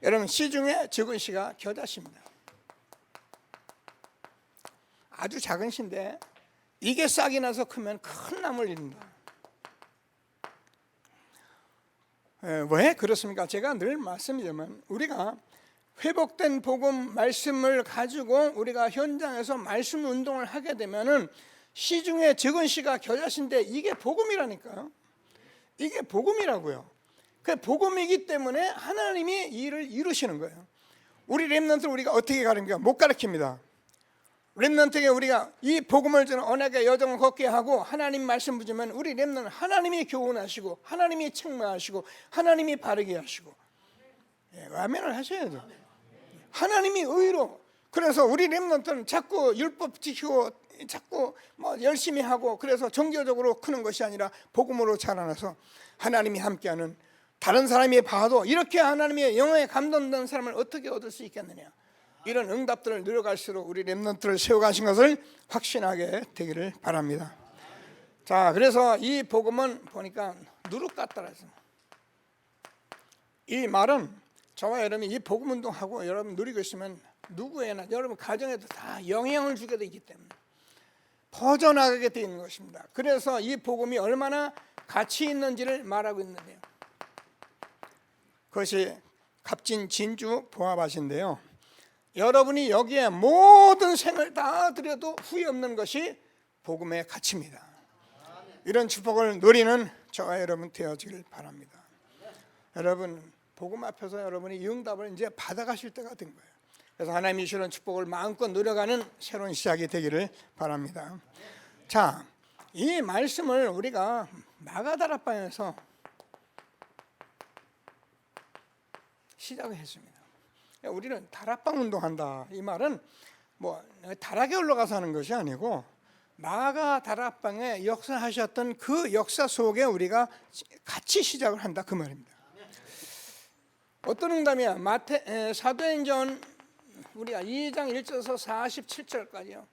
여러분, 씨 중에 적은 씨가 겨자씨입니다. 아주 작은 씨인데 이게 싹이 나서 크면 큰 나무를 이룬다. 왜 그렇습니까? 제가 늘 말씀드리지만 우리가 회복된 복음 말씀을 가지고 우리가 현장에서 말씀 운동을 하게 되면은 씨 중에 적은 씨가 겨자씨인데 이게 복음이라니까요. 이게 복음이라고요. 그 복음이기 때문에 하나님이 이 일을 이루시는 거예요. 우리 렘넌트를 우리가 어떻게 가르칩니까? 못 가르칩니다. 렘넌트에게 우리가 이 복음을 주는 언약의 여정을 걷게 하고 하나님 말씀 붙이면 우리 렘넌트 하나님이 교훈하시고 하나님이 책망하시고 하나님이 바르게 하시고, 아멘을 하셔야죠. 하나님이 의로. 그래서 우리 렘넌트는 자꾸 율법 지키고 자꾸 열심히 하고 그래서 종교적으로 크는 것이 아니라 복음으로 자라나서 하나님이 함께하는, 다른 사람이 봐도 이렇게 하나님의 영에 감동된 사람을 어떻게 얻을 수 있겠느냐, 이런 응답들을 누려갈수록 우리 렘넌트를 세워가신 것을 확신하게 되기를 바랍니다. 자, 그래서 이 복음은 보니까 누룩 같더라. 이 말은 저와 여러분이 이 복음 운동하고 여러분 누리고 있으면 누구에나 여러분 가정에도 다 영향을 주게 되기 때문에 퍼져나가게 되어 있는 것입니다. 그래서 이 복음이 얼마나 가치 있는지를 말하고 있는데요, 그것이 값진 진주 보화밭인데요, 여러분이 여기에 모든 생을 다 드려도 후회 없는 것이 복음의 가치입니다. 이런 축복을 누리는 저와 여러분 되어지길 바랍니다. 여러분, 복음 앞에서 여러분이 이 응답을 이제 받아가실 때가 된 거예요. 그래서 하나님이 주시는 축복을 마음껏 누려가는 새로운 시작이 되기를 바랍니다. 자, 이 말씀을 우리가 마가다락방에서 시작을 했습니다. 우리는 다락방 운동한다. 이 말은 뭐 다락에 올라가서 하는 것이 아니고 마가 다락방에 역사하셨던 그 역사 속에 우리가 같이 시작을 한다 그 말입니다. 어떤 응답이야? 사도행전 우리가 2장 1절에서 47절까지요.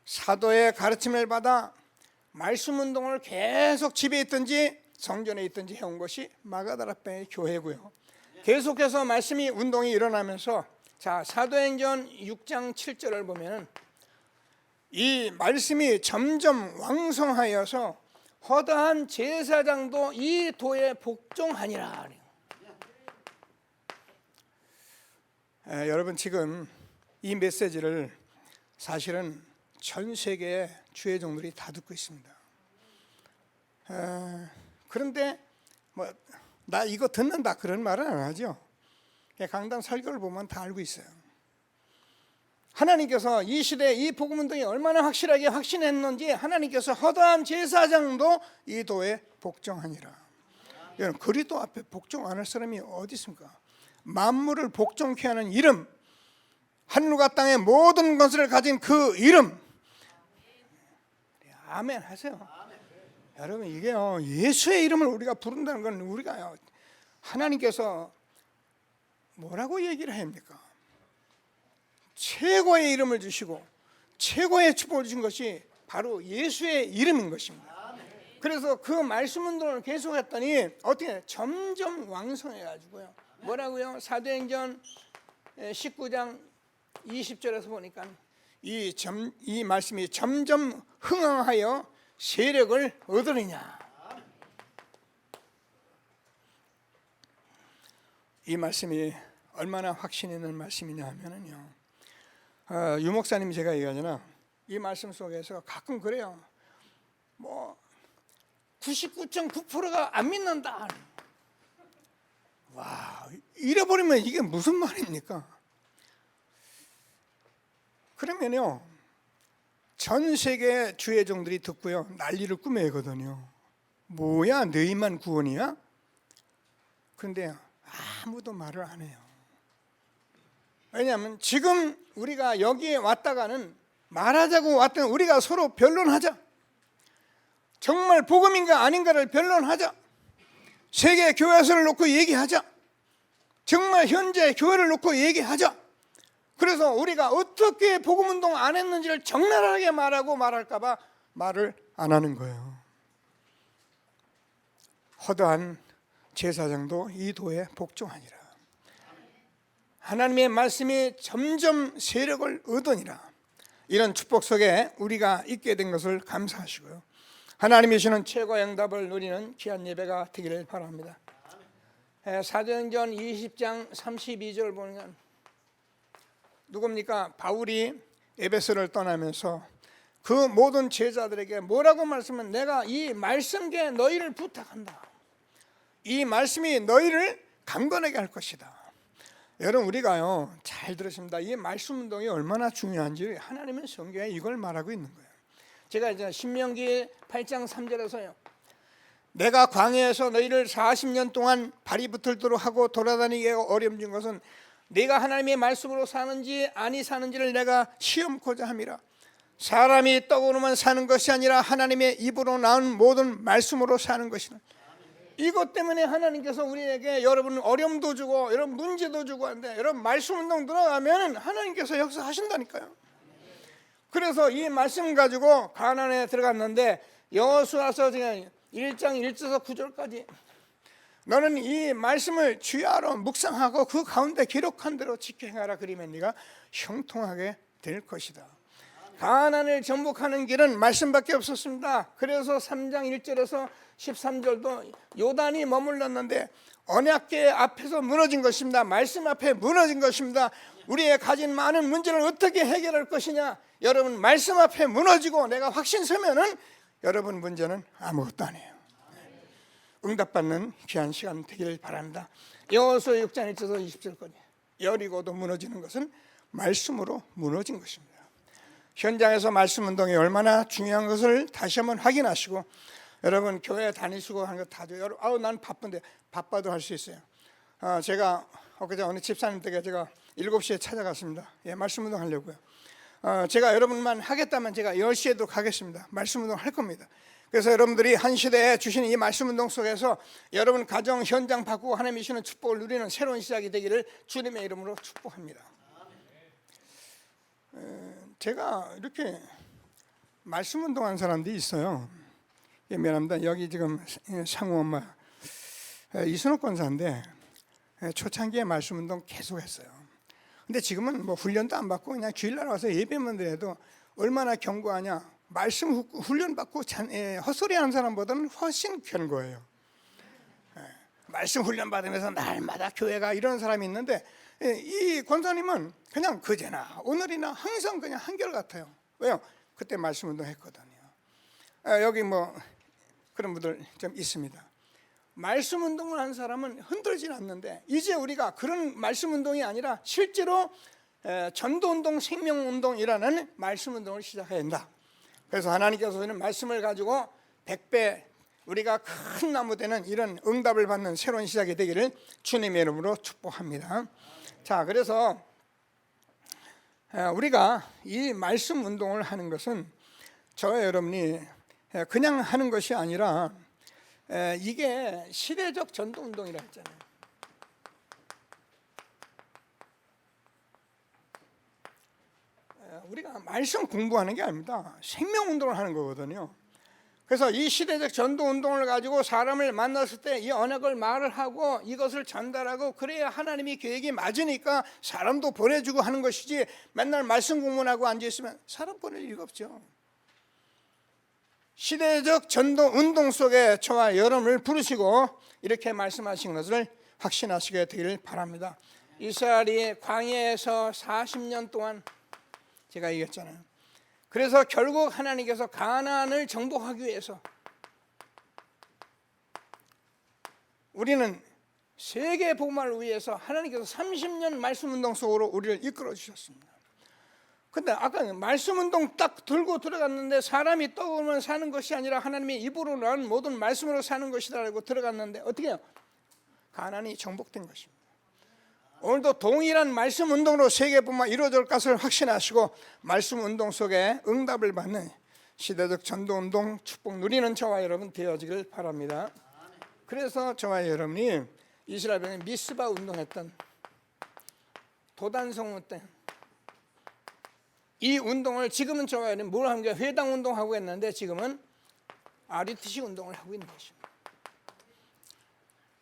사도의 가르침을 받아 말씀 운동을 계속 집에 있든지 성전에 있든지 해온 것이 마가다락방의 교회고요. 계속해서 말씀이 운동이 일어나면서 자 사도행전 6장 7절을 보면은 이 말씀이 점점 왕성하여서 허다한 제사장도 이 도에 복종하니라. 여러분 지금 이 메시지를 사실은 전 세계의 주의 종들이 다 듣고 있습니다. 그런데 뭐 나 이거 듣는다 그런 말은 안 하죠. 강단 설교를 보면 다 알고 있어요. 하나님께서 이 시대에 이 복음 운동이 얼마나 확실하게 확신했는지 하나님께서 허다한 제사장도 이 도에 복종하니라. 여러분 그리스도 앞에 복종 안 할 사람이 어디 있습니까? 만물을 복종케 하는 이름, 하늘과 땅의 모든 것을 가진 그 이름. 아멘 하세요. 여러분 이게요 예수의 이름을 우리가 부른다는 건 우리가 하나님께서 뭐라고 얘기를 합니까? 최고의 이름을 주시고 최고의 축복을 주신 것이 바로 예수의 이름인 것입니다. 그래서 그 말씀 운동을 계속했더니 어떻게 점점 왕성해가지고요. 뭐라고요? 사도행전 19장 20절에서 보니까 이 말씀이 점점 흥황하여 세력을 얻으느냐. 이 말씀이 얼마나 확신 있는 말씀이냐 하면은요. 유 목사님이 제가 얘기하잖아. 이 말씀 속에서 가끔 그래요. 뭐 99.9%가 안 믿는다. 와, 잃어버리면 이게 무슨 말입니까? 그러면요. 전 세계 주의 종들이 듣고요. 난리를 꾸며거든요. 뭐야, 너희만 구원이야? 그런데 아무도 말을 안 해요. 왜냐하면 지금 우리가 여기에 왔다가는 말하자고 왔던 우리가 서로 변론하자. 정말 복음인가 아닌가를 변론하자. 세계 교회에서를 놓고 얘기하자. 정말 현재 교회를 놓고 얘기하자. 그래서 우리가 어떻게 복음운동 안 했는지를 적나라하게 말하고 말할까 봐 말을 안 하는 거예요. 허다한 제사장도 이 도에 복종하니라. 하나님의 말씀이 점점 세력을 얻으니라. 이런 축복 속에 우리가 있게 된 것을 감사하시고요. 하나님이 주시는 최고의 응답을 누리는 귀한 예배가 되기를 바랍니다. 사도행전 20장 32절 보면 누굽니까? 바울이 에베소를 떠나면서 그 모든 제자들에게 뭐라고 말씀은 내가 이 말씀께 너희를 부탁한다. 이 말씀이 너희를 강건하게 할 것이다. 여러분 우리가요 잘 들으십니다. 이 말씀 운동이 얼마나 중요한지 하나님은 성경에 이걸 말하고 있는 거예요. 제가 이제 신명기 8장 3절에서요. 내가 광야에서 너희를 40년 동안 발이 붙을도록 하고 돌아다니게 어려운 것은 네가 하나님의 말씀으로 사는지 아니 사는지를 내가 시험코자 함이라. 사람이 떡으로만 사는 것이 아니라 하나님의 입으로 나온 모든 말씀으로 사는 것이라. 이것 때문에 하나님께서 우리에게 여러분 어려움도 주고 여러분 문제도 주고 하는데 여러분 말씀 운동 들어가면 하나님께서 역사하신다니까요. 그래서 이 말씀 가지고 가나안에 들어갔는데 여호수아서 1장 1절에서 9절까지 너는 이 말씀을 주야로 묵상하고 그 가운데 기록한 대로 지켜 행하라. 그러면 네가 형통하게 될 것이다. 가나안을 정복하는 길은 말씀밖에 없었습니다. 그래서 3장 1절에서 13절도 요단이 머물렀는데 언약궤 앞에서 무너진 것입니다. 말씀 앞에 무너진 것입니다. 우리의 가진 많은 문제를 어떻게 해결할 것이냐. 여러분 말씀 앞에 무너지고 내가 확신 서면은 여러분 문제는 아무것도 아니에요. 응답받는 귀한 시간 되기를 바랍니다. 여호수아 6장 1절에서 20절까지 여리고도 무너지는 것은 말씀으로 무너진 것입니다. 현장에서 말씀 운동이 얼마나 중요한 것을 다시 한번 확인하시고 여러분 교회 다니시고 하는 거 다죠. 난 바쁜데 바빠도 할 수 있어요. 제가 그저 어느 집사님 댁에 제가 7시에 찾아갔습니다. 예, 말씀 운동 하려고요. 제가 여러분만 하겠다면 제가 10시에도 가겠습니다. 말씀 운동 할 겁니다. 그래서 여러분들이 한 시대에 주시는 이 말씀 운동 속에서 여러분 가정 현장 바꾸고 하나님이 주시는 축복을 누리는 새로운 시작이 되기를 주님의 이름으로 축복합니다. 제가 이렇게 말씀 운동한 사람들이 있어요. 미안합니다. 여기 지금 상우 엄마 이순옥 권사인데 초창기에 말씀 운동 계속했어요. 근데 지금은 뭐 훈련도 안 받고 그냥 주일날 와서 예배만 드려도 얼마나 견고하냐. 말씀 훈련 받고 헛소리하는 사람보다는 훨씬 견고해요. 말씀 훈련 받으면서 날마다 교회가 이런 사람이 있는데 이 권사님은 그냥 그제나 오늘이나 항상 그냥 한결같아요. 왜요? 그때 말씀 운동했거든요. 여기 뭐 그런 분들 좀 있습니다. 말씀 운동을 한 사람은 흔들질 않는데 이제 우리가 그런 말씀 운동이 아니라 실제로 전도운동, 생명운동이라는 말씀 운동을 시작해야 한다. 그래서 하나님께서는 말씀을 가지고 100배 우리가 큰 나무 되는 이런 응답을 받는 새로운 시작이 되기를 주님의 이름으로 축복합니다. 자, 그래서 우리가 이 말씀 운동을 하는 것은 저와 여러분이 그냥 하는 것이 아니라 이게 시대적 전도 운동이라 했잖아요. 우리가 말씀 공부하는 게 아닙니다. 생명 운동을 하는 거거든요. 그래서 이 시대적 전도 운동을 가지고 사람을 만났을 때 이 언약을 말을 하고 이것을 전달하고 그래야 하나님이 계획이 맞으니까 사람도 보내주고 하는 것이지 맨날 말씀 공부하고 앉아있으면 사람 보낼 이유가 없죠. 시대적 전도 운동 속에 저와 여러분을 부르시고 이렇게 말씀하신 것을 확신하시게 되기를 바랍니다. 이스라엘이 광야에서 40년 동안 제가 얘기했잖아요. 그래서 결국 하나님께서 가나안을 정복하기 위해서 우리는 세계 복음을 위해서 하나님께서 30년 말씀 운동 속으로 우리를 이끌어 주셨습니다. 근데 아까 말씀 운동 딱 들고 들어갔는데 사람이 떠오르면 사는 것이 아니라 하나님의 입으로 난 모든 말씀으로 사는 것이다라고 들어갔는데 어떻게 해요? 가나안이 정복된 것입니다. 오늘도 동일한 말씀 운동으로 세계뿐만 이루어질 것을 확신하시고 말씀 운동 속에 응답을 받는 시대적 전도 운동 축복 누리는 저와 여러분 되어지길 바랍니다. 그래서 저와 여러분이 이스라엘 백성이 미스바 운동했던 도단성 때 이 운동을 지금은 저와 여러분 뭘 하는 게 회당 운동하고 있는데 지금은 RUTC 운동을 하고 있는 것입니다.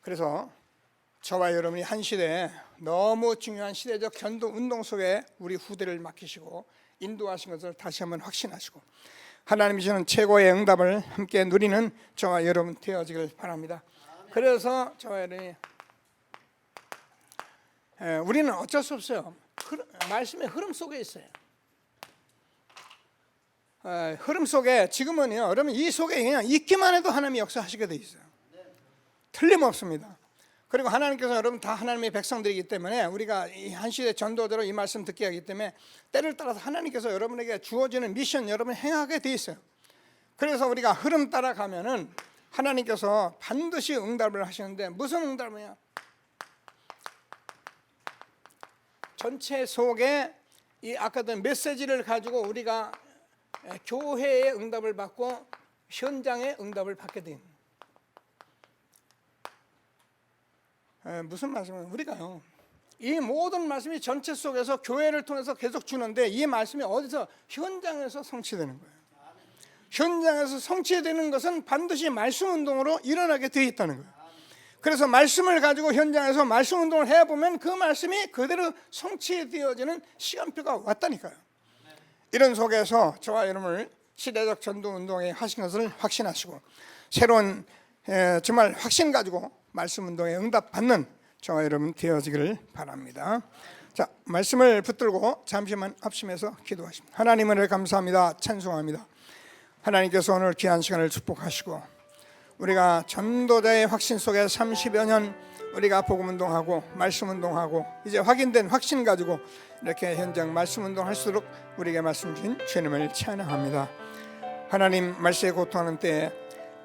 그래서 저와 여러분이 한 시대에 너무 중요한 시대적 전도 운동 속에 우리 후대를 맡기시고 인도하신 것을 다시 한번 확신하시고 하나님이 주는 최고의 응답을 함께 누리는 저와 여러분 되어지길 바랍니다. 그래서 저와 여러분이 우리는 어쩔 수 없어요. 말씀의 흐름 속에 있어요. 흐름 속에 지금은요 여러분 이 속에 그냥 있기만 해도 하나님이 역사하시게 돼 있어요. 틀림없습니다. 그리고 하나님께서 여러분 다 하나님의 백성들이기 때문에 우리가 이 한 시대 전도대로 이 말씀 듣게 하기 때문에 때를 따라서 하나님께서 여러분에게 주어지는 미션 여러분 행하게 돼 있어요. 그래서 우리가 흐름 따라가면은 하나님께서 반드시 응답을 하시는데 무슨 응답이냐? 전체 속에 이 아까도 메시지를 가지고 우리가 교회의 응답을 받고 현장의 응답을 받게 됩니다. 무슨 말씀이에요? 우리가요 이 모든 말씀이 전체 속에서 교회를 통해서 계속 주는데 이 말씀이 어디서 현장에서 성취되는 거예요. 현장에서 성취되는 것은 반드시 말씀 운동으로 일어나게 되어 있다는 거예요. 그래서 말씀을 가지고 현장에서 말씀 운동을 해보면 그 말씀이 그대로 성취되어지는 시간표가 왔다니까요. 이런 속에서 저와 여러분을 시대적 전도 운동에 하신 것을 확신하시고 새로운 정말 확신 가지고 말씀 운동에 응답받는 저와 여러분 되어지기를 바랍니다. 자, 말씀을 붙들고 잠시만 합심해서 기도하십니다. 하나님을 감사합니다. 찬송합니다. 하나님께서 오늘 귀한 시간을 축복하시고 우리가 전도자의 확신 속에 30여 년 우리가 복음 운동하고 말씀 운동하고 이제 확인된 확신 가지고 이렇게 현장 말씀 운동할수록 우리에게 말씀 주신 주님을 찬양합니다. 하나님 말씀에 고통하는 때에